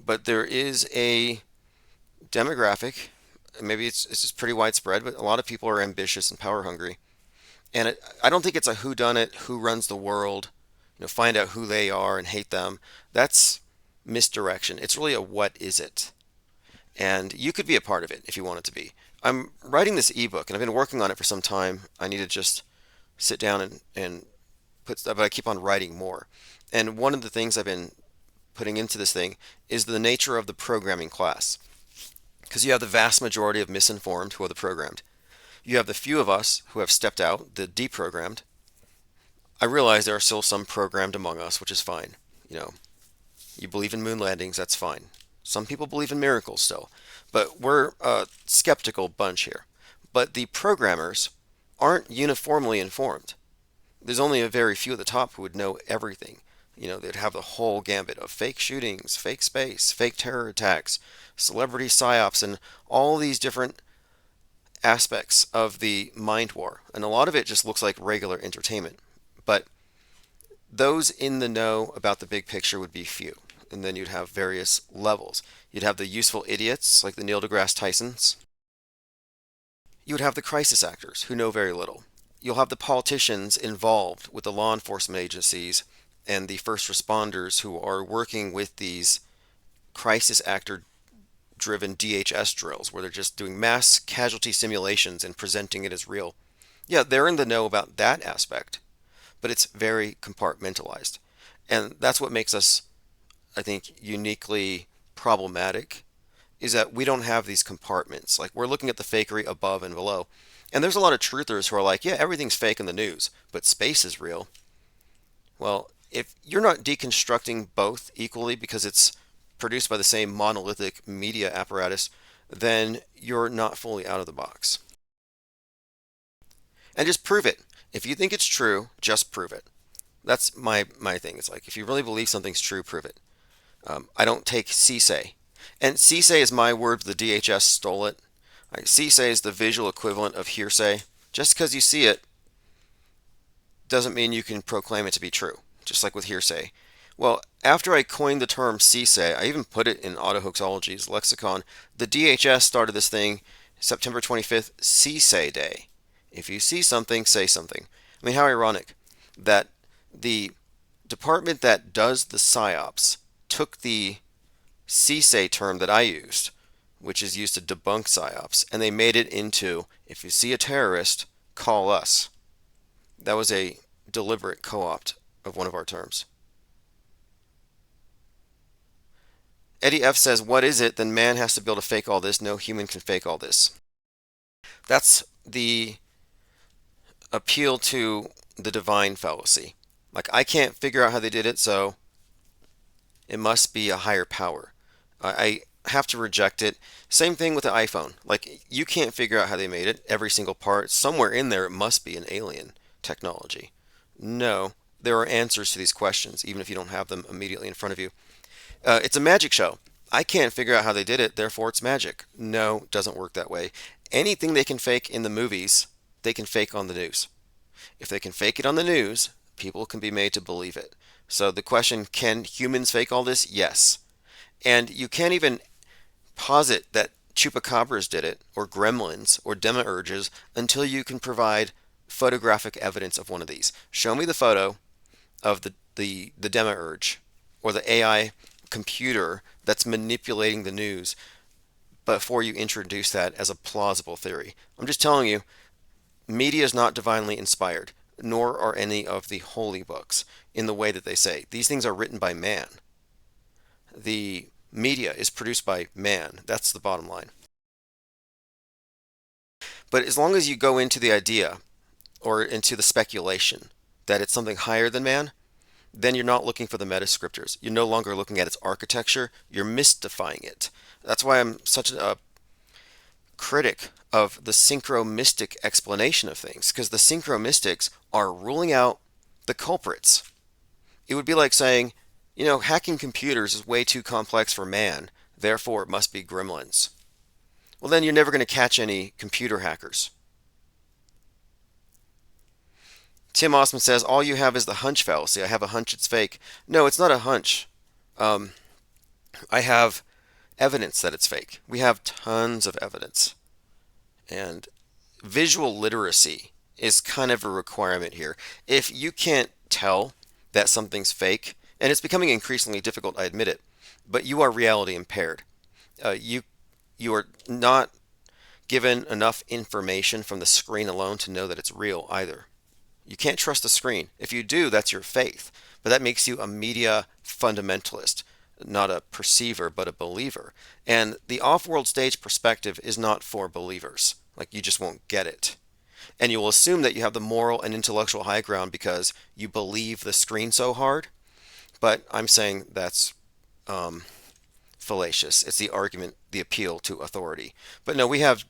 but there is a demographic. Maybe it's just pretty widespread, but a lot of people are ambitious and power hungry. And I don't think it's a who done it, who runs the world, find out who they are and hate them. That's misdirection. It's really a what is it? And you could be a part of it if you want it to be. I'm writing this ebook, and I've been working on it for some time. I need to just sit down and put stuff, but I keep on writing more. And one of the things I've been putting into this thing is the nature of the programming class. Because you have the vast majority of misinformed who are the programmed. You have the few of us who have stepped out, the deprogrammed. I realize there are still some programmed among us, which is fine. You believe in moon landings, that's fine. Some people believe in miracles still. But we're a skeptical bunch here. But the programmers aren't uniformly informed. There's only a very few at the top who would know everything. They'd have the whole gambit of fake shootings, fake space, fake terror attacks, celebrity psyops, and all these different aspects of the mind war, and a lot of it just looks like regular entertainment. But those in the know about the big picture would be few. And then you'd have various levels. You'd have the useful idiots, like the Neil deGrasse Tysons. You would have the crisis actors, who know very little. You'll have the politicians involved with the law enforcement agencies and the first responders who are working with these crisis actor driven DHS drills, where they're just doing mass casualty simulations and presenting it as real. Yeah, they're in the know about that aspect, but it's very compartmentalized. And that's what makes us, I think, uniquely problematic, is that we don't have these compartments. Like, we're looking at the fakery above and below. And there's a lot of truthers who are like, yeah, everything's fake in the news, but space is real. Well, if you're not deconstructing both equally because it's produced by the same monolithic media apparatus, then you're not fully out of the box. And just prove it. If you think it's true, just prove it. That's my thing. It's like, if you really believe something's true, prove it. I don't take CSAY. And CSAY is my word, the DHS stole it. CSAY is the visual equivalent of hearsay. Just because you see it doesn't mean you can proclaim it to be true, just like with hearsay. Well, after I coined the term CSAY, I even put it in Autohoaxology's lexicon. The DHS started this thing September 25th, CSAY Day. If you see something, say something. I mean, how ironic that the department that does the PSYOPs took the CSAY term that I used, which is used to debunk PSYOPs, and they made it into, if you see a terrorist, call us. That was a deliberate co-opt of one of our terms. Eddie F says, what is it? Then man has to be able to fake all this. No human can fake all this. That's the appeal to the divine fallacy. Like, I can't figure out how they did it, so it must be a higher power. I have to reject it. Same thing with the iPhone. Like, you can't figure out how they made it. Every single part, somewhere in there, it must be an alien technology. No, there are answers to these questions, even if you don't have them immediately in front of you. It's a magic show. I can't figure out how they did it, therefore it's magic. No, it doesn't work that way. Anything they can fake in the movies, they can fake on the news. If they can fake it on the news, people can be made to believe it. So the question, can humans fake all this? Yes. And you can't even posit that chupacabras did it, or gremlins, or demiurges, until you can provide photographic evidence of one of these. Show me the photo of the demiurge, or the AI computer that's manipulating the news, before you introduce that as a plausible theory. I'm just telling you, media is not divinely inspired, nor are any of the holy books in the way that they say. These things are written by man. The media is produced by man. That's the bottom line. But as long as you go into the idea or into the speculation that it's something higher than man, then you're not looking for the metascriptures. You're no longer looking at its architecture. You're mystifying it. That's why I'm such a critic of the synchromystic explanation of things, because the synchromystics are ruling out the culprits. It would be like saying, hacking computers is way too complex for man, therefore it must be gremlins. Well, then you're never going to catch any computer hackers. Tim Osman says, all you have is the hunch fallacy. I have a hunch it's fake. No, it's not a hunch. I have evidence that it's fake. We have tons of evidence. And visual literacy is kind of a requirement here. If you can't tell that something's fake, and it's becoming increasingly difficult, I admit it, but you are reality impaired. You are not given enough information from the screen alone to know that it's real either. You can't trust the screen. If you do, that's your faith. But that makes you a media fundamentalist, not a perceiver, but a believer. And the off-world stage perspective is not for believers. Like, you just won't get it. And you will assume that you have the moral and intellectual high ground because you believe the screen so hard. But I'm saying that's fallacious. It's the argument, the appeal to authority. But no, we have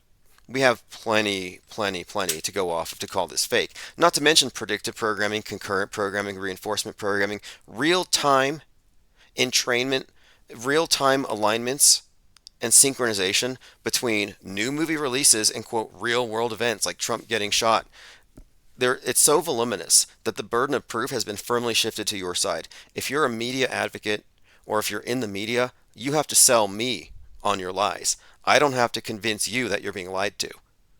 plenty to go off of to call this fake. Not to mention predictive programming, concurrent programming, reinforcement programming, real-time entrainment, real-time alignments, and synchronization between new movie releases and quote real world events like Trump getting shot. It's so voluminous that the burden of proof has been firmly shifted to your side. If you're a media advocate or if you're in the media, you have to sell me on your lies. I don't have to convince you that you're being lied to.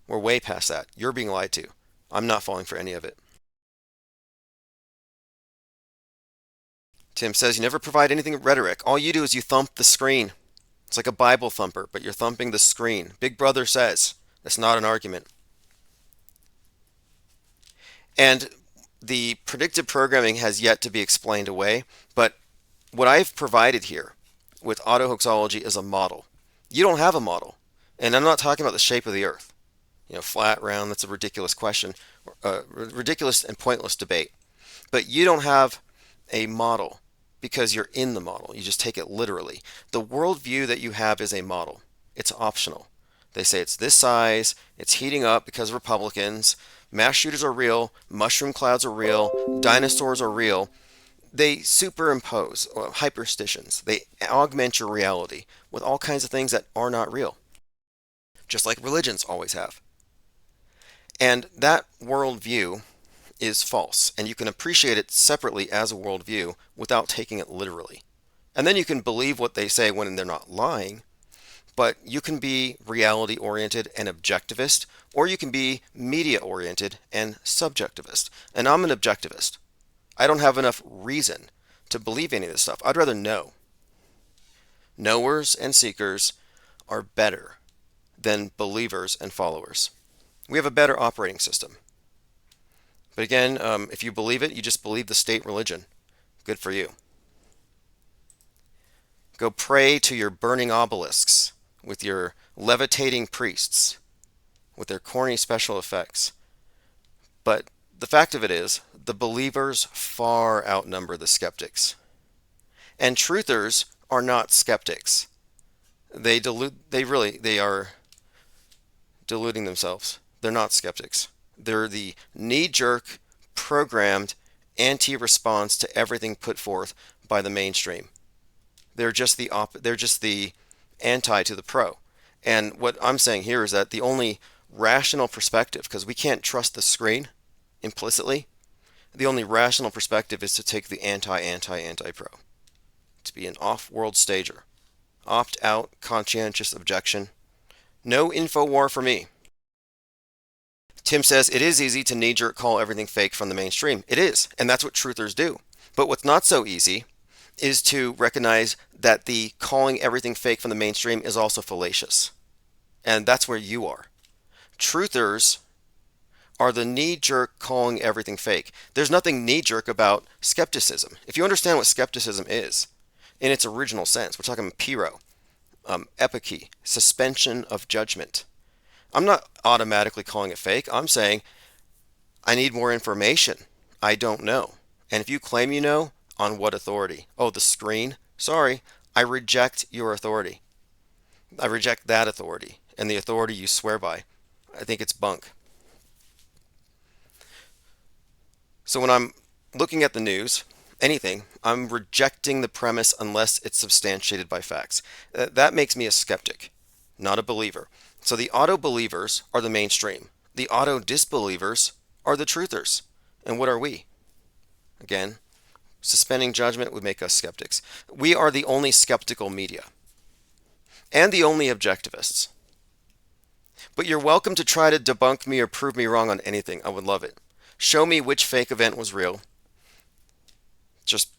We're way past that. You're being lied to. I'm not falling for any of it. Tim says, you never provide anything rhetoric. All you do is you thump the screen. It's like a Bible thumper, but you're thumping the screen. Big Brother says. That's not an argument. And the predictive programming has yet to be explained away, but what I've provided here with autohoaxology is a model. You don't have a model. And I'm not talking about the shape of the earth. Flat, round, that's a ridiculous question, ridiculous and pointless debate. But you don't have a model because you're in the model. You just take it literally. The worldview that you have is a model. It's optional. They say it's this size, it's heating up because of Republicans, mass shooters are real, mushroom clouds are real, dinosaurs are real. They superimpose hyperstitions. They augment your reality with all kinds of things that are not real, just like religions always have. And that worldview is false, and you can appreciate it separately as a worldview without taking it literally. And then you can believe what they say when they're not lying, but you can be reality oriented and objectivist, or you can be media oriented and subjectivist. And I'm an objectivist. I don't have enough reason to believe any of this stuff. I'd rather know. Knowers and seekers are better than believers and followers. We have a better operating system. But again, if you believe it, you just believe the state religion. Good for you. Go pray to your burning obelisks with your levitating priests, with their corny special effects. But the fact of it is, the believers far outnumber the skeptics. And truthers are not skeptics. They are deluding themselves. They're not skeptics. They're the knee-jerk, programmed anti-response to everything put forth by the mainstream. They're just the anti to the pro. And what I'm saying here is that the only rational perspective, because we can't trust the screen implicitly, the only rational perspective is to take the anti-pro. To be an off-world stager. Opt out, conscientious objection. No info war for me. Tim says it is easy to knee-jerk call everything fake from the mainstream. It is, and that's what truthers do. But what's not so easy is to recognize that the calling everything fake from the mainstream is also fallacious. And that's where you are. Truthers are the knee-jerk calling everything fake. There's nothing knee-jerk about skepticism. If you understand what skepticism is, in its original sense, we're talking piro, epiche, suspension of judgment. I'm not automatically calling it fake. I'm saying I need more information. I don't know. And if you claim you know, on what authority? Oh, the screen? Sorry, I reject your authority. I reject that authority and the authority you swear by. I think it's bunk. So when I'm looking at the news, anything, I'm rejecting the premise unless it's substantiated by facts. That makes me a skeptic, not a believer. So the auto-believers are the mainstream. The auto-disbelievers are the truthers. And what are we? Again, suspending judgment would make us skeptics. We are the only skeptical media. And the only objectivists. But you're welcome to try to debunk me or prove me wrong on anything. I would love it. Show me which fake event was real. Just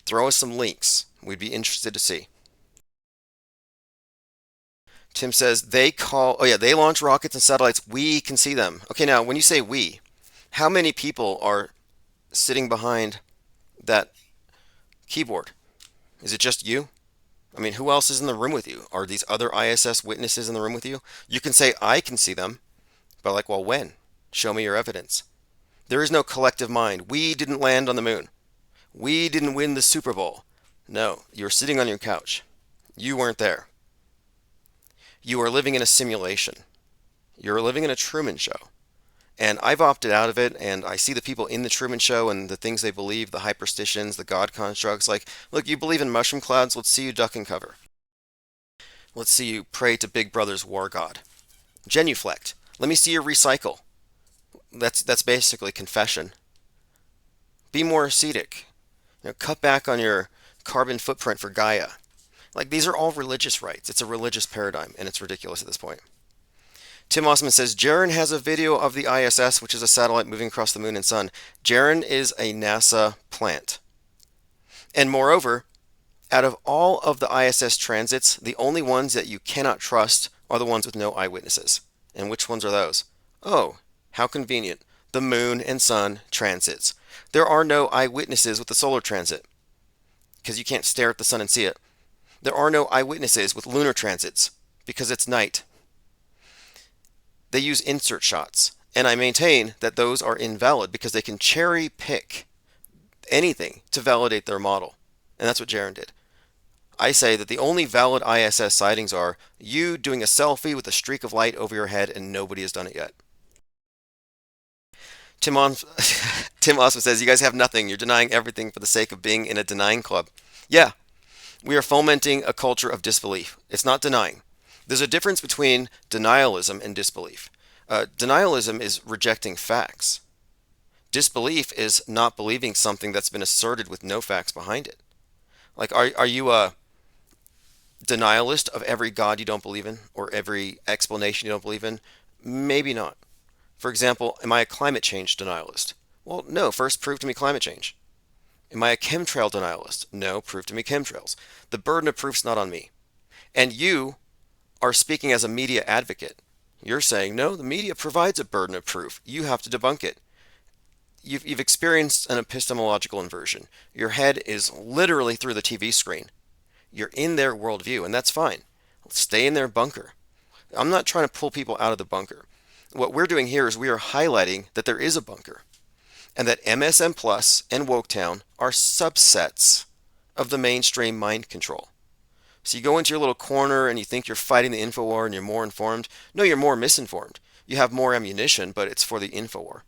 throw us some links. We'd be interested to see. Tim says they launch rockets and satellites. We can see them. Okay, now when you say we, how many people are sitting behind that keyboard? Is it just you? I mean, who else is in the room with you? Are these other ISS witnesses in the room with you? You can say, I can see them, but like, well, when? Show me your evidence. There is no collective mind. We didn't land on the moon. We didn't win the Super Bowl. No, you're sitting on your couch. You weren't there. You are living in a simulation. You're living in a Truman Show. And I've opted out of it, and I see the people in the Truman Show and the things they believe, the hyperstitions, the God constructs. Like, look, you believe in mushroom clouds? Let's see you duck and cover. Let's see you pray to Big Brother's war god. Genuflect. Let me see you recycle. That's basically confession. Be more ascetic. Cut back on your carbon footprint for Gaia. Like these are all religious rites. It's a religious paradigm, and it's ridiculous at this point. Tim Osman says Jaren has a video of the ISS, which is a satellite moving across the moon and sun. Jaren is a NASA plant. And moreover, out of all of the ISS transits, the only ones that you cannot trust are the ones with no eyewitnesses. And which ones are those? Oh, how convenient. The moon and sun transits. There are no eyewitnesses with the solar transit because you can't stare at the sun and see it. There are no eyewitnesses with lunar transits because it's night. They use insert shots, and I maintain that those are invalid because they can cherry pick anything to validate their model. And that's what Jaren did. I say that the only valid ISS sightings are you doing a selfie with a streak of light over your head and nobody has done it yet. Tim, On- Tim Osman says, you guys have nothing. You're denying everything for the sake of being in a denying club. Yeah, we are fomenting a culture of disbelief. It's not denying. There's a difference between denialism and disbelief. Denialism is rejecting facts. Disbelief is not believing something that's been asserted with no facts behind it. Like, are you a denialist of every God you don't believe in or every explanation you don't believe in? Maybe not. For example, am I a climate change denialist? Well, no. First, prove to me climate change. Am I a chemtrail denialist? No. Prove to me chemtrails. The burden of proof's not on me. And you are speaking as a media advocate. You're saying, no, the media provides a burden of proof. You have to debunk it. You've experienced an epistemological inversion. Your head is literally through the TV screen. You're in their worldview, and that's fine. Stay in their bunker. I'm not trying to pull people out of the bunker. What we're doing here is we are highlighting that there is a bunker, and that MSM Plus and Woketown are subsets of the mainstream mind control. So you go into your little corner and you think you're fighting the info war and you're more informed. No, you're more misinformed. You have more ammunition, but it's for the info war.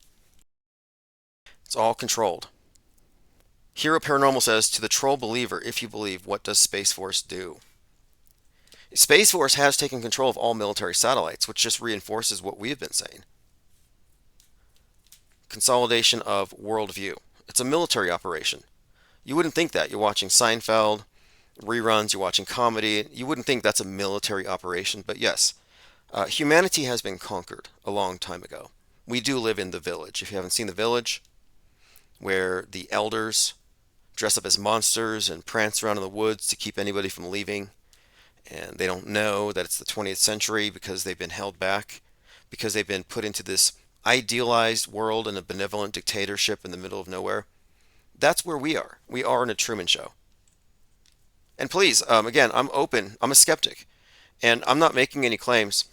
It's all controlled. Hero Paranormal says, to the troll believer, if you believe, what does Space Force do? Space Force has taken control of all military satellites, which just reinforces what we've been saying. Consolidation of worldview. It's a military operation. You wouldn't think that. You're watching Seinfeld, reruns, you're watching comedy. You wouldn't think that's a military operation, but yes. Humanity has been conquered a long time ago. We do live in the village. If you haven't seen the village, where the elders dress up as monsters and prance around in the woods to keep anybody from leaving, and they don't know that it's the 20th century because they've been held back, because they've been put into this idealized world and a benevolent dictatorship in the middle of nowhere. That's where we are. We are in a Truman Show. And please, again, I'm open. I'm a skeptic. And I'm not making any claims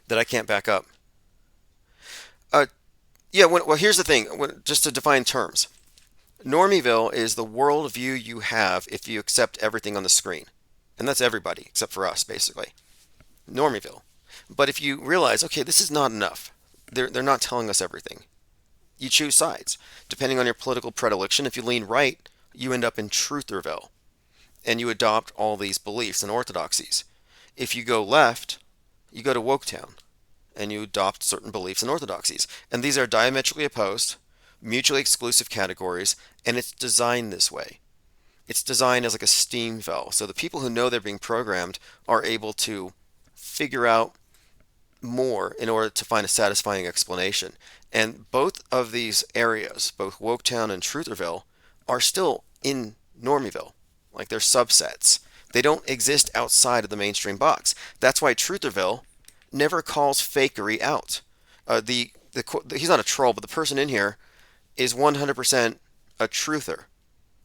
that I can't back up. Yeah, well, here's the thing. Just to define terms. Normieville is the worldview you have if you accept everything on the screen. And that's everybody, except for us, basically. Normieville. But if you realize, okay, this is not enough. They're not telling us everything. You choose sides. Depending on your political predilection, if you lean right, you end up in Trutherville. And you adopt all these beliefs and orthodoxies. If you go left, you go to Woketown. And you adopt certain beliefs and orthodoxies. And these are diametrically opposed, mutually exclusive categories, and it's designed this way. It's designed as like a steam valve. So the people who know they're being programmed are able to figure out more in order to find a satisfying explanation. And both of these areas, both Woketown and Trutherville, are still in Normieville. Like they're subsets. They don't exist outside of the mainstream box. That's why Trutherville never calls fakery out. He's not a troll, but the person in here is 100% a truther.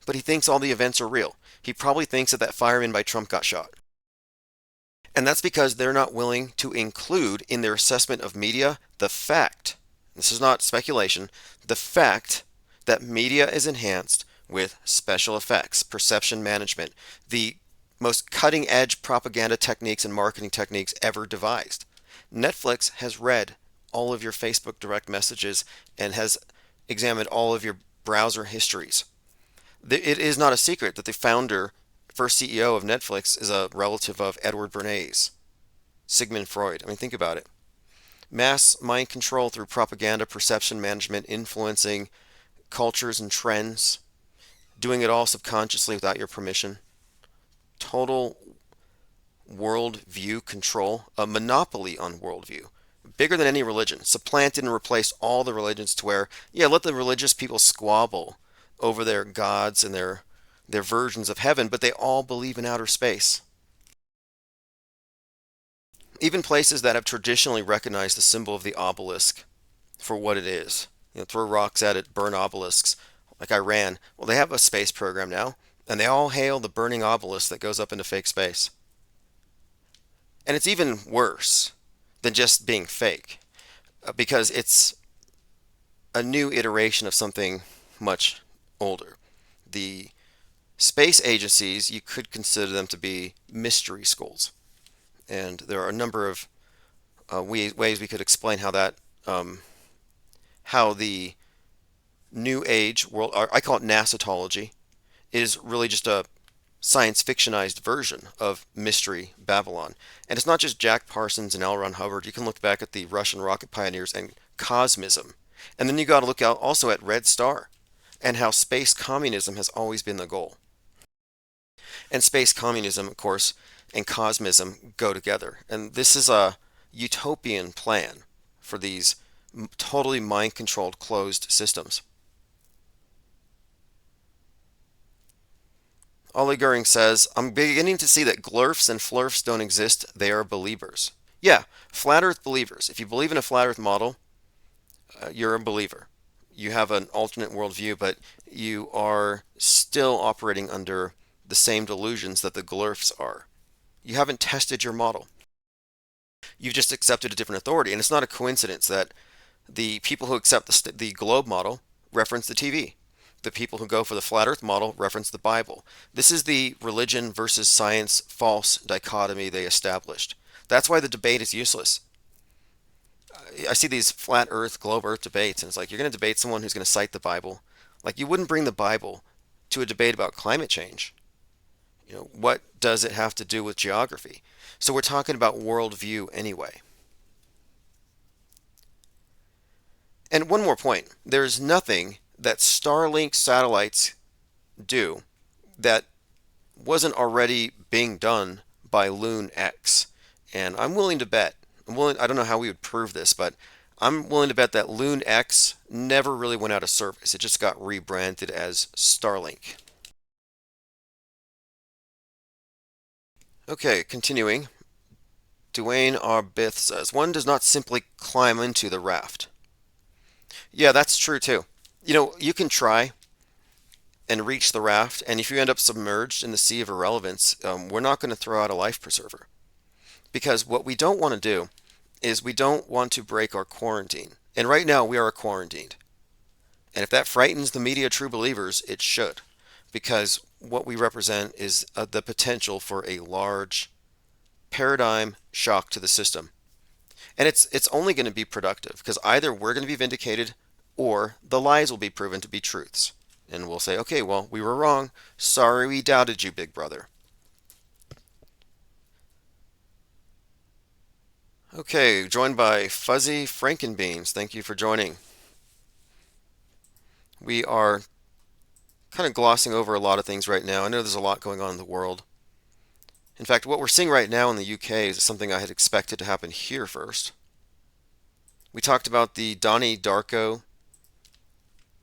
But he thinks all the events are real. He probably thinks that that fireman by Trump got shot. And that's because they're not willing to include in their assessment of media the fact, this is not speculation, the fact that media is enhanced with special effects, perception management, the most cutting edge propaganda techniques and marketing techniques ever devised. Netflix has read all of your Facebook direct messages and has examined all of your browser histories. It is not a secret that the founder first CEO of Netflix is a relative of Edward Bernays, Sigmund Freud. I mean, think about it. Mass mind control through propaganda, perception management, influencing cultures and trends, doing it all subconsciously without your permission. Total worldview control, a monopoly on worldview, bigger than any religion, supplanted and replaced all the religions to where, yeah, let the religious people squabble over their gods and their versions of heaven, but they all believe in outer space. Even places that have traditionally recognized the symbol of the obelisk for what it is, throw rocks at it, burn obelisks, like Iran. Well, they have a space program now, and they all hail the burning obelisk that goes up into fake space. And it's even worse than just being fake, because it's a new iteration of something much older. The space agencies, you could consider them to be mystery schools. And there are a number of ways we could explain um, how the new age world, I call it NASAtology, is really just a science fictionized version of Mystery Babylon. And it's not just Jack Parsons and L. Ron Hubbard. You can look back at the Russian rocket pioneers and cosmism. And then you got to look out also at Red Star and how space communism has always been the goal. And space communism, of course, and cosmism go together. And this is a utopian plan for these totally mind controlled closed systems. Ollie Goering says, I'm beginning to see that glurfs and flurfs don't exist. They are believers. Yeah, flat earth believers. If you believe in a flat earth model, you're a believer. You have an alternate worldview, but you are still operating under the same delusions that the glurfs are. You haven't tested your model. You've just accepted a different authority. And it's not a coincidence that the people who accept the globe model reference the TV. The people who go for the flat earth model reference the Bible. This is the religion versus science false dichotomy they established. That's why the debate is useless. I see these flat earth, globe earth debates, and it's like you're going to debate someone who's going to cite the Bible. Like you wouldn't bring the Bible to a debate about climate change. What does it have to do with geography? So we're talking about worldview anyway. And one more point. There's nothing that Starlink satellites do that wasn't already being done by Loon X. And I'm willing to bet, I don't know how we would prove this, but I'm willing to bet that Loon X never really went out of service. It just got rebranded as Starlink. Okay, continuing. Dwayne Arbith says, one does not simply climb into the raft. Yeah, that's true too. You can try and reach the raft, and if you end up submerged in the sea of irrelevance, we're not going to throw out a life preserver. Because what we don't want to do is we don't want to break our quarantine. And right now we are quarantined. And if that frightens the media true believers, it should. Because what we represent is the potential for a large paradigm shock to the system. And it's only going to be productive because either we're going to be vindicated or the lies will be proven to be truths. And we'll say, okay, well, we were wrong. Sorry we doubted you, big brother. Okay, joined by Fuzzy Frankenbeans. Thank you for joining. We are kind of glossing over a lot of things right now. I know there's a lot going on in the world. In fact, what we're seeing right now in the UK is something I had expected to happen here first. We talked about the Donnie Darko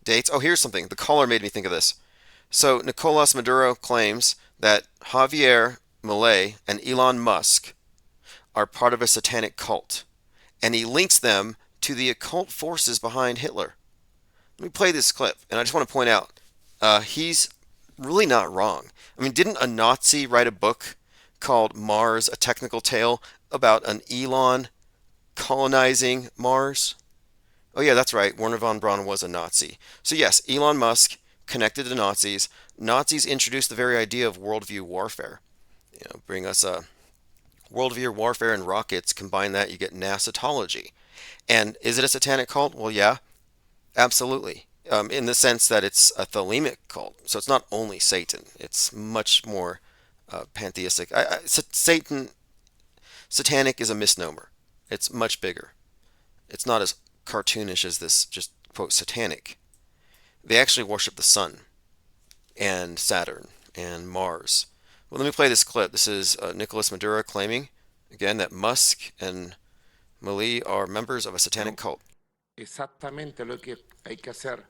dates. Oh, here's something. The caller made me think of this. So, Nicolas Maduro claims that Javier Milei and Elon Musk are part of a satanic cult, and he links them to the occult forces behind Hitler. Let me play this clip, and I just want to point out he's really not wrong. I mean, didn't a Nazi write a book called Mars, A Technical Tale about an Elon colonizing Mars? Oh yeah, that's right. Werner von Braun was a Nazi. So yes, Elon Musk connected to Nazis. Nazis introduced the very idea of worldview warfare. Bring us a worldview warfare and rockets. Combine that, you get NASAtology. And is it a satanic cult? Well, yeah, absolutely. In the sense that it's a thelemic cult. So it's not only Satan. It's much more pantheistic. Satan, satanic is a misnomer. It's much bigger. It's not as cartoonish as this just quote satanic. They actually worship the sun and Saturn and Mars. Well, let me play this clip. This is Nicolas Maduro claiming, again, that Musk and Mali are members of a satanic ¿no? cult. Exactamente lo que hay que hacer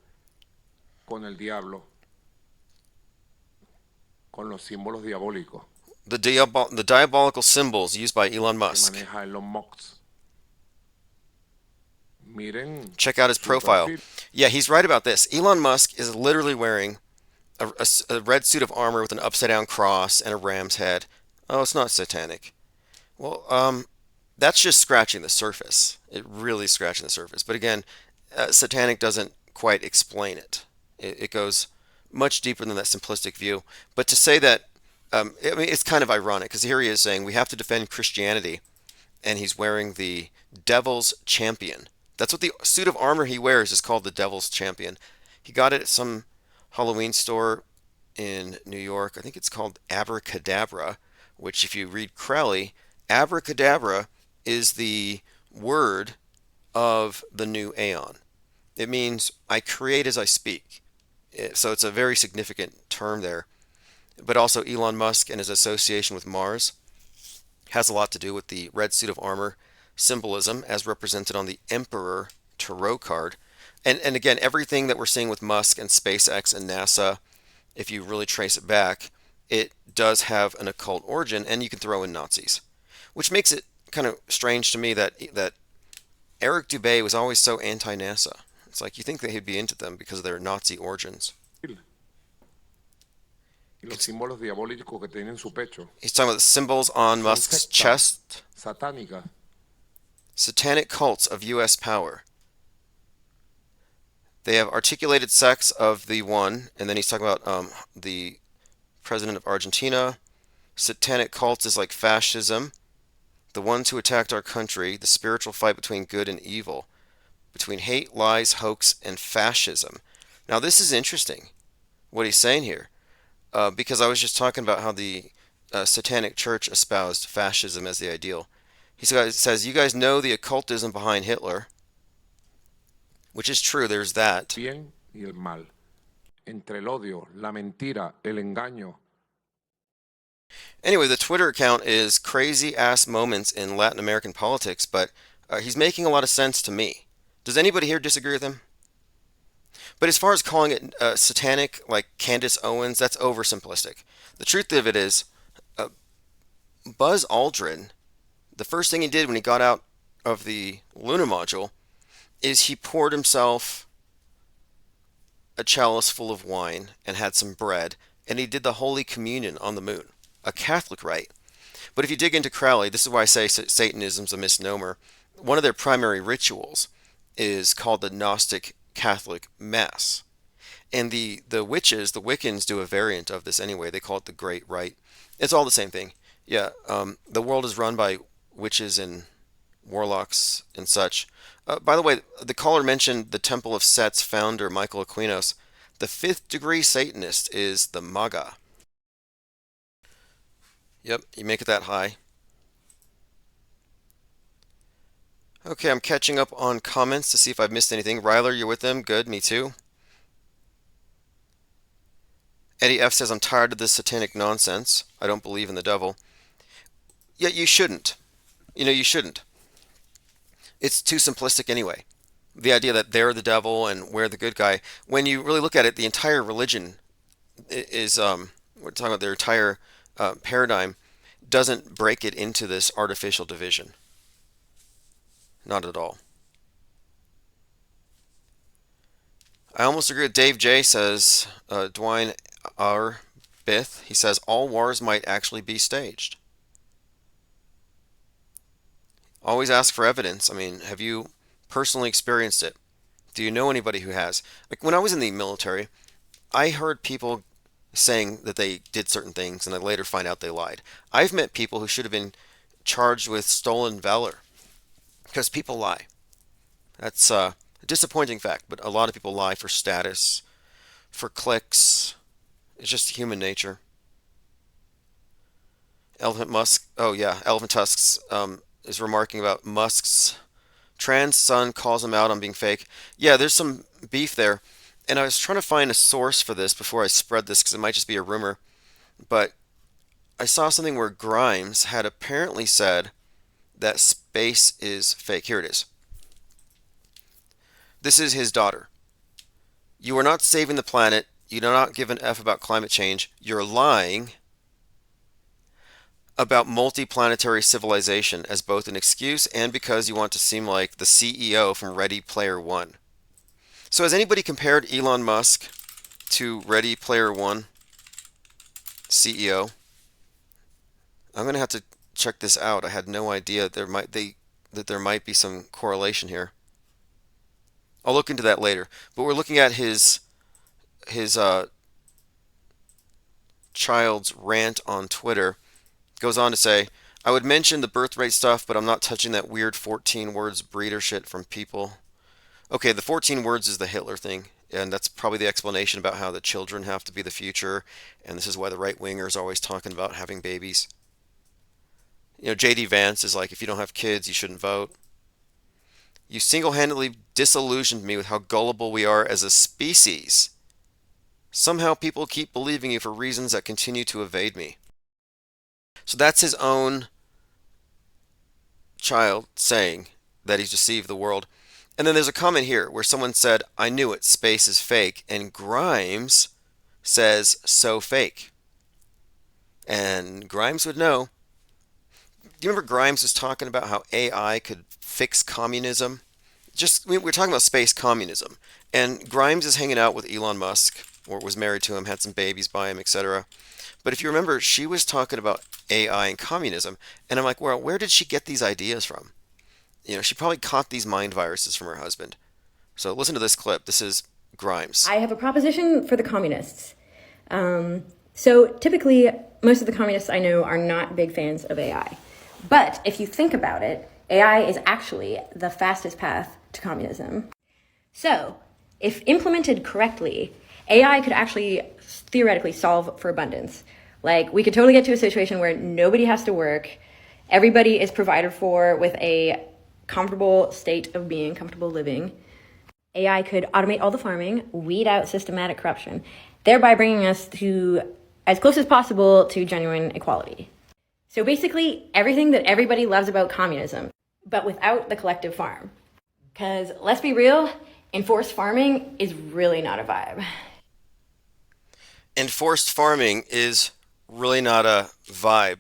con el diablo, con los símbolos diabólicos The diabolical symbols used by Elon que Musk. maneja Elon Musk. Miren Check out his su profile. perfil. Yeah, he's right about this. Elon Musk is literally wearing a red suit of armor with an upside down cross and a ram's head. Oh, it's not satanic. Well, that's just scratching the surface. It really is scratching the surface. But again, satanic doesn't quite explain it. It goes much deeper than that simplistic view. But to say that, I mean, it's kind of ironic because here he is saying we have to defend Christianity, and he's wearing the Devil's Champion. That's what the suit of armor he wears is called the Devil's Champion. He got it at some Halloween store in New York. I think it's called Abracadabra, which, if you read Crowley, abracadabra is the word of the new aeon. It means I create as I speak. So it's a very significant term there. But also, Elon Musk and his association with Mars has a lot to do with the red suit of armor symbolism as represented on the Emperor Tarot card. And again, everything that we're seeing with Musk and SpaceX and NASA, if you really trace it back, it does have an occult origin, and you can throw in Nazis, which makes it kind of strange to me that Eric Dubay was always so anti-NASA. It's like you think that he'd be into them because of their Nazi origins. Y los símbolos diabólicos que tiene en su pecho He's talking about the symbols on son Musk's sectas chest, satánicas. satanic cults of U.S. power. They have articulated sects of the one, and then he's talking about the president of Argentina. Satanic cults is like fascism, the ones who attacked our country, the spiritual fight between good and evil, between hate, lies, hoax, and fascism. Now, this is interesting, what he's saying here, because I was just talking about how the Satanic Church espoused fascism as the ideal. He says, you guys know the occultism behind Hitler, which is true, there's that. Bien y el mal. Entre el odio, la mentira, el engaño. Anyway, the Twitter account is crazy ass moments in Latin American politics, but he's making a lot of sense to me. Does anybody here disagree with him? But as far as calling it satanic, like Candace Owens, that's oversimplistic. The truth of it is, uh, Buzz Aldrin, the first thing he did when he got out of the Luna module is he poured himself a chalice full of wine and had some bread, and he did the Holy Communion on the moon, a Catholic rite. But if you dig into Crowley, this is why I say Satanism's a misnomer. One of their primary rituals is called the Gnostic Catholic Mass. And the witches, the Wiccans, do a variant of this anyway. They call it the Great Rite. It's all the same thing. Yeah, the world is run by witches and warlocks and such. By the way, the caller mentioned the Temple of Set's founder, Michael Aquinos. The fifth degree Satanist is the Maga. Yep, you make it that high. Okay, I'm catching up on comments to see if I've missed anything. Ryler, you're with them? Good, me too. Eddie F says, I'm tired of this satanic nonsense. I don't believe in the devil. Yet you shouldn't. You shouldn't. It's too simplistic anyway. The idea that they're the devil and we're the good guy. When you really look at it, the entire religion is, we're talking about their entire paradigm, doesn't break it into this artificial division. Not at all. I almost agree with Dave J. says, Dwayne R. Bith, he says, all wars might actually be staged. Always ask for evidence. I mean, have you personally experienced it? Do you know anybody who has? Like when I was in the military, I heard people saying that they did certain things and I later find out they lied. I've met people who should have been charged with stolen valor because people lie. That's a disappointing fact, but a lot of people lie for status, for clicks. It's just human nature. Elephant Musk. Oh yeah, Elephant Tusks is remarking about Musk's trans son calls him out on being fake. Yeah, there's some beef there, and I was trying to find a source for this before I spread this because it might just be a rumor. But I saw something where Grimes had apparently said that space is fake. Here it is. This is his daughter. You are not saving the planet. You do not give an F about climate change. You're lying about multiplanetary civilization as both an excuse and because you want to seem like the CEO from Ready Player One. So has anybody compared Elon Musk to Ready Player One CEO? I'm gonna have to check this out. I had no idea that there might be some correlation here. I'll look into that later. But we're looking at his child's rant on Twitter. Goes on to say, I would mention the birth rate stuff, but I'm not touching that weird 14 words breeder shit from people. Okay, the 14 words is the Hitler thing, and that's probably the explanation about how the children have to be the future, and this is why the right wingers are always talking about having babies. You know, JD Vance is like, if you don't have kids, you shouldn't vote. You single-handedly disillusioned me with how gullible we are as a species. Somehow people keep believing you for reasons that continue to evade me. So that's his own child saying that he's deceived the world. And then there's a comment here where someone said, I knew it, space is fake. And Grimes says, so fake. And Grimes would know. Do you remember Grimes was talking about how AI could fix communism? We're talking about space communism. And Grimes is hanging out with Elon Musk, or was married to him, had some babies by him, etc. But if you remember, she was talking about AI and communism. And I'm like, well, where did she get these ideas from? You know, she probably caught these mind viruses from her husband. So listen to this clip. This is Grimes. I have a proposition for the communists. So typically, most of the communists I know are not big fans of AI. But if you think about it, AI is actually the fastest path to communism. So if implemented correctly, AI could actually theoretically solve for abundance. Like, we could totally get to a situation where nobody has to work, everybody is provided for with a comfortable state of being, comfortable living. AI could automate all the farming, weed out systematic corruption, thereby bringing us to as close as possible to genuine equality. So basically, everything that everybody loves about communism, but without the collective farm. Because let's be real, enforced farming is really not a vibe. Enforced farming is really not a vibe.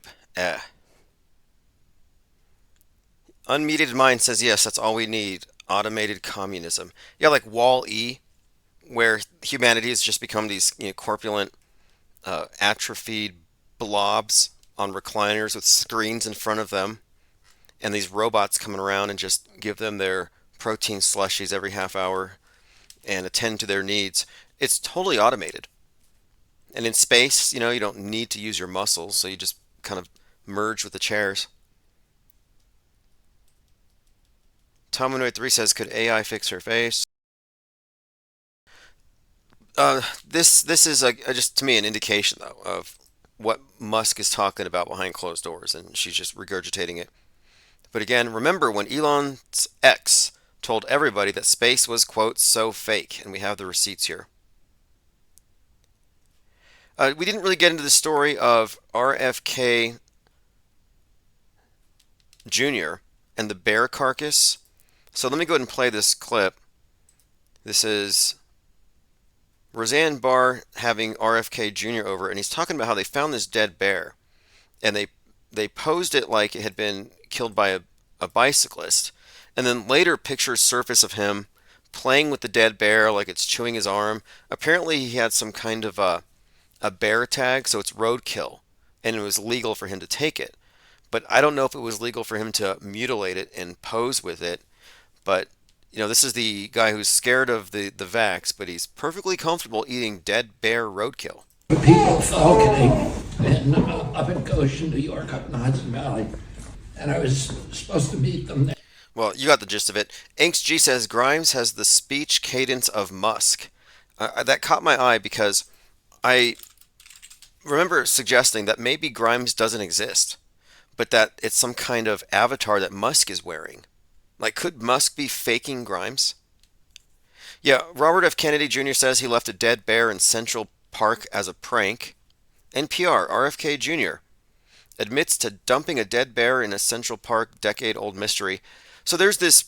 Unmediated Mind says, yes, that's all we need. Automated communism. Yeah, like Wall-E, where humanity has just become these corpulent, atrophied blobs on recliners with screens in front of them, and these robots coming around and just give them their protein slushies every half hour and attend to their needs. It's totally automated. And in space, you don't need to use your muscles, so you just kind of merge with the chairs. Tominoid3 says, could AI fix her face? This is just to me an indication though of what Musk is talking about behind closed doors, and she's just regurgitating it. But again, remember when Elon's ex told everybody that space was, quote, so fake, and we have the receipts here. We didn't really get into the story of RFK Jr. and the bear carcass. So let me go ahead and play this clip. This is Roseanne Barr having RFK Jr. over, and he's talking about how they found this dead bear, and they posed it like it had been killed by a bicyclist, and then later pictures surface of him playing with the dead bear like it's chewing his arm. Apparently he had some kind of a bear tag, so it's roadkill, and it was legal for him to take it. But I don't know if it was legal for him to mutilate it and pose with it. But this is the guy who's scared of the vax, but he's perfectly comfortable eating dead bear roadkill. People falconing up in Goshen, New York, up in the Hudson Valley, and I was supposed to meet them there. Well, you got the gist of it. Inks G says Grimes has the speech cadence of Musk. That caught my eye because remember suggesting that maybe Grimes doesn't exist, but that it's some kind of avatar that Musk is wearing. Like, could Musk be faking Grimes? Yeah, Robert F. Kennedy Jr. says he left a dead bear in Central Park as a prank. NPR, RFK Jr. admits to dumping a dead bear in a Central Park decade-old mystery. So there's this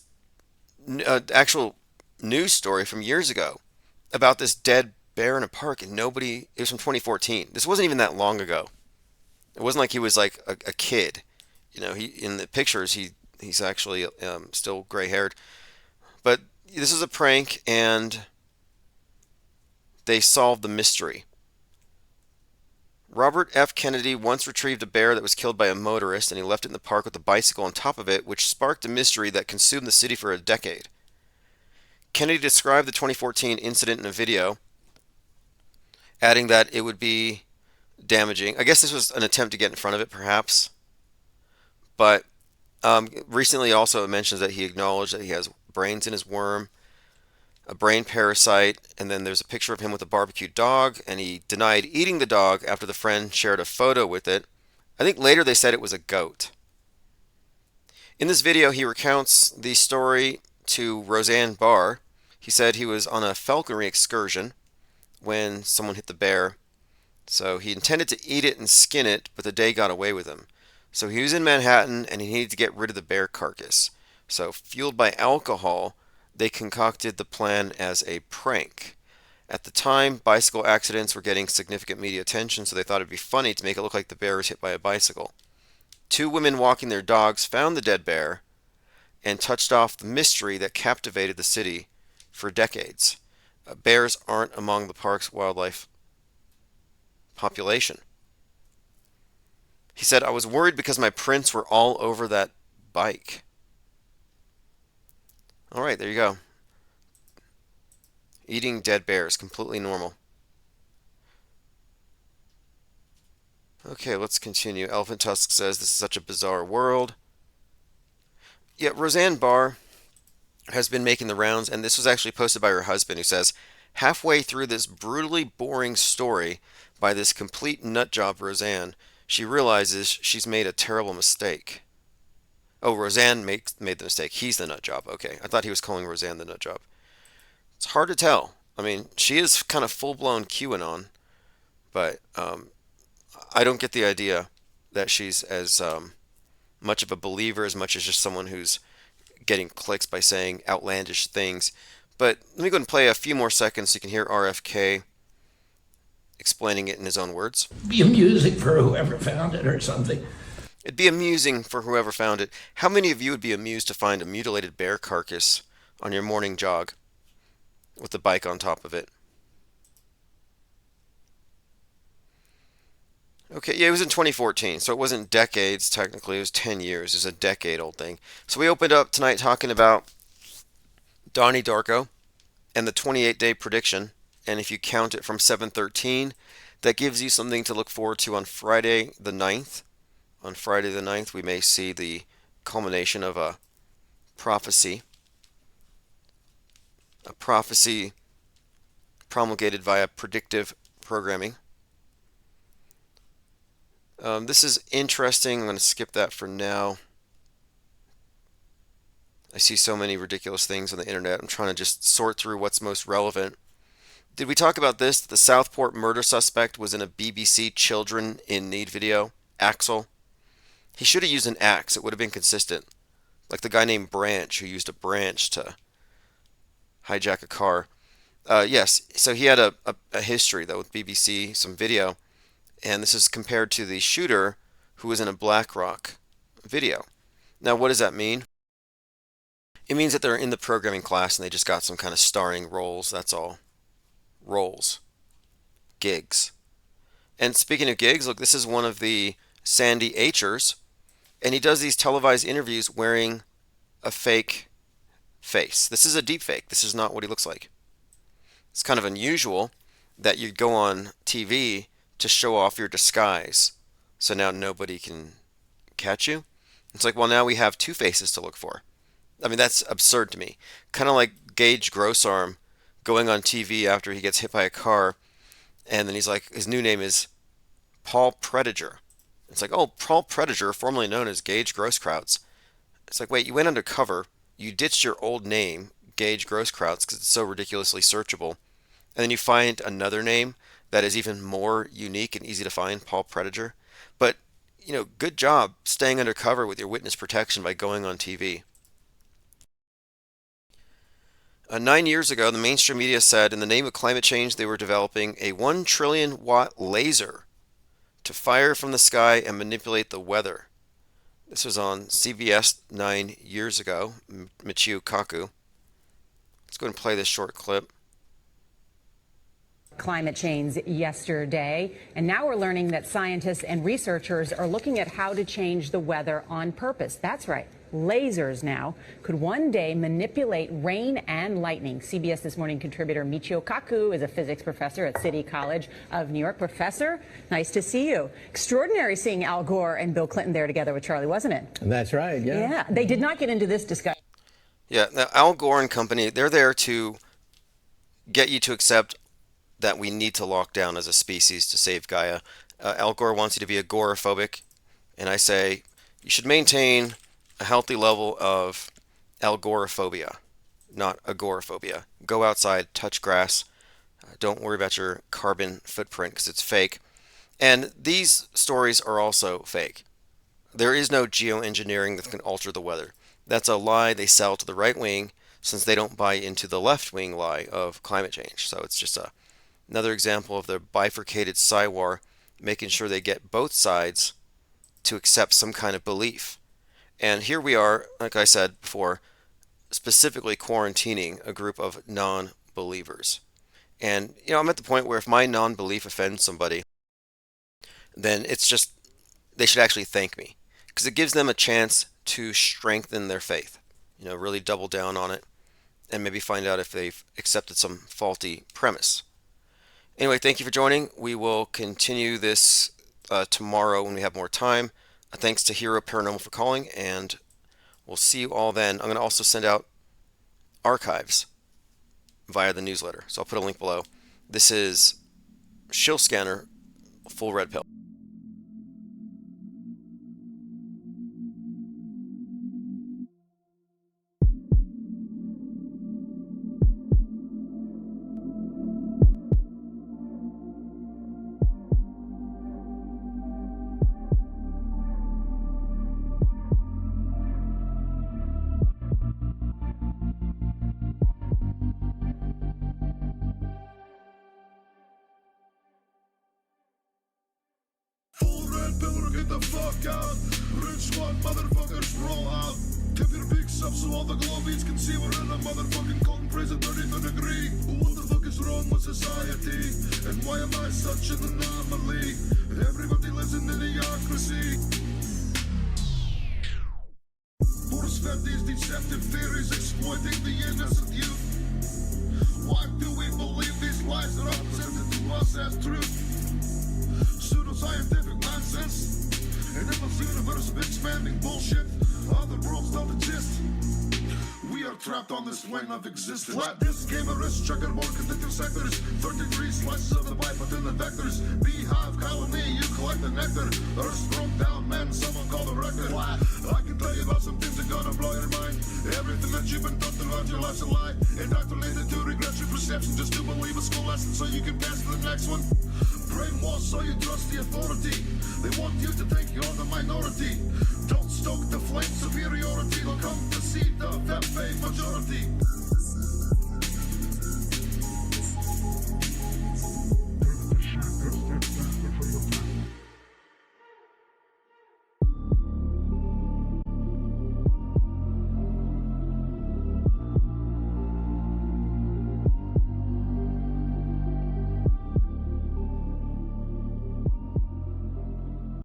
actual news story from years ago about this dead bear in a park, and nobody. It was from 2014. This wasn't even that long ago. It wasn't like he was like a kid. He in the pictures he's actually still gray-haired. But this is a prank, and they solved the mystery. Robert F. Kennedy once retrieved a bear that was killed by a motorist, and he left it in the park with a bicycle on top of it, which sparked a mystery that consumed the city for a decade. Kennedy described the 2014 incident in a video, adding that it would be damaging. I guess this was an attempt to get in front of it, perhaps. But recently also it mentions that he acknowledged that he has brains in his worm, a brain parasite, and then there's a picture of him with a barbecued dog, and he denied eating the dog after the friend shared a photo with it. I think later they said it was a goat. In this video, he recounts the story to Roseanne Barr. He said he was on a falconry excursion when someone hit the bear. So he intended to eat it and skin it, but the day got away with him. So he was in Manhattan and he needed to get rid of the bear carcass. So fueled by alcohol, they concocted the plan as a prank. At the time, bicycle accidents were getting significant media attention, so they thought it'd be funny to make it look like the bear was hit by a bicycle. Two women walking their dogs found the dead bear and touched off the mystery that captivated the city for decades. Bears aren't among the park's wildlife population. He said, I was worried because my prints were all over that bike. All right, there you go. Eating dead bears, completely normal. Okay, let's continue. Elephant Tusk says, this is such a bizarre world. Yeah, Roseanne Barr has been making the rounds, and this was actually posted by her husband, who says, halfway through this brutally boring story by this complete nutjob Roseanne, she realizes she's made a terrible mistake. Oh, Roseanne made the mistake. He's the nutjob. Okay, I thought he was calling Roseanne the nutjob. It's hard to tell. I mean, she is kind of full-blown QAnon, but I don't get the idea that she's as much of a believer as much as just someone who's getting clicks by saying outlandish things. But let me go ahead and play a few more seconds so you can hear RFK explaining it in his own words. Be amusing for whoever found it or something. It'd be amusing for whoever found it. How many of you would be amused to find a mutilated bear carcass on your morning jog with the bike on top of it? Okay, yeah, it was in 2014, so it wasn't decades technically, it was 10 years. It's a decade-old thing. So we opened up tonight talking about Donnie Darko and the 28-day prediction, and if you count it from 7/13, that gives you something to look forward to on Friday the 9th. On Friday the 9th, we may see the culmination of a prophecy promulgated via predictive programming. This is interesting. I'm going to skip that for now. I see so many ridiculous things on the internet. I'm trying to just sort through what's most relevant. Did we talk about this? The Southport murder suspect was in a BBC Children in Need video. Axel. He should have used an axe. It would have been consistent. Like the guy named Branch who used a branch to hijack a car. Yes, so he had a history though with BBC, some video. And this is compared to the shooter who was in a BlackRock video. Now, what does that mean? It means that they're in the programming class and they just got some kind of starring roles, that's all. Roles. Gigs. And speaking of gigs, look, this is one of the Sandy H'ers, and he does these televised interviews wearing a fake face. This is a deep fake. This is not what he looks like. It's kind of unusual that you'd go on TV to show off your disguise, so now nobody can catch you. It's like, well, now we have two faces to look for. I mean, that's absurd to me. Kind of like Gage Grossarm going on TV after he gets hit by a car, and then he's like, his new name is Paul Prediger. It's like, oh, Paul Prediger, formerly known as Gage Grosskreutz. It's like, wait, you went undercover, you ditched your old name, Gage Grosskreutz, because it's so ridiculously searchable, and then you find another name that is even more unique and easy to find, Paul Prediger. But, good job staying undercover with your witness protection by going on TV. 9 years ago, the mainstream media said in the name of climate change, they were developing a 1 trillion watt laser to fire from the sky and manipulate the weather. This was on CBS 9 years ago, Michio Kaku. Let's go and play this short clip. Climate change yesterday, and now we're learning that scientists and researchers are looking at how to change the weather on purpose. That's right. Lasers now could one day manipulate rain and lightning. CBS This Morning contributor Michio Kaku is a physics professor at City College of New York. Professor, nice to see you. Extraordinary seeing Al Gore and Bill Clinton there together with Charlie, wasn't it? That's right, yeah. Yeah, they did not get into this discussion. Yeah, now Al Gore and company, they're there to get you to accept that we need to lock down as a species to save Gaia. Al Gore wants you to be agoraphobic, and I say you should maintain a healthy level of algoraphobia, not agoraphobia. Go outside, touch grass. Don't worry about your carbon footprint because it's fake. And these stories are also fake. There is no geoengineering that can alter the weather. That's a lie they sell to the right wing since they don't buy into the left wing lie of climate change. So it's just another example of the bifurcated war, making sure they get both sides to accept some kind of belief. And here we are, like I said before, specifically quarantining a group of non-believers. And, I'm at the point where if my non-belief offends somebody, then it's just, they should actually thank me. Because it gives them a chance to strengthen their faith. Really double down on it. And maybe find out if they've accepted some faulty premise. Anyway, thank you for joining. We will continue this tomorrow when we have more time. Thanks to Hero Paranormal for calling, and we'll see you all then. I'm going to also send out archives via the newsletter, so I'll put a link below. This is Shill Scanner, full red pill. Get the fuck out. Rich one motherfuckers roll out. Keep your pics up so all the globies can see we're in a motherfucking cold prison 32 degree. What the fuck is wrong with society? And why am I such an anomaly? Everybody lives in idiocracy. Force fed these deceptive theories exploiting the innocent youth. Why do we believe these lies that are presented to us as truth? Pseudoscientific nonsense. And in this universe of expanding bullshit, other worlds don't exist. We are trapped on this plane of existence. Flat this game of risk, checkerboard, conductive sectors. 33 slices of the pipe within the vectors. Beehive colony, you collect the nectar. Earth broke down, man, someone called a record. I can tell you about some things that gonna blow your mind. Everything that you've been taught throughout your life's a lie. Indoctrinated to regret your perception just to believe a school lesson so you can pass to the next one. Brainwash so you trust the authority. They want you to think you're the minority. Don't stoke the flame superiority. They'll come to see the majority.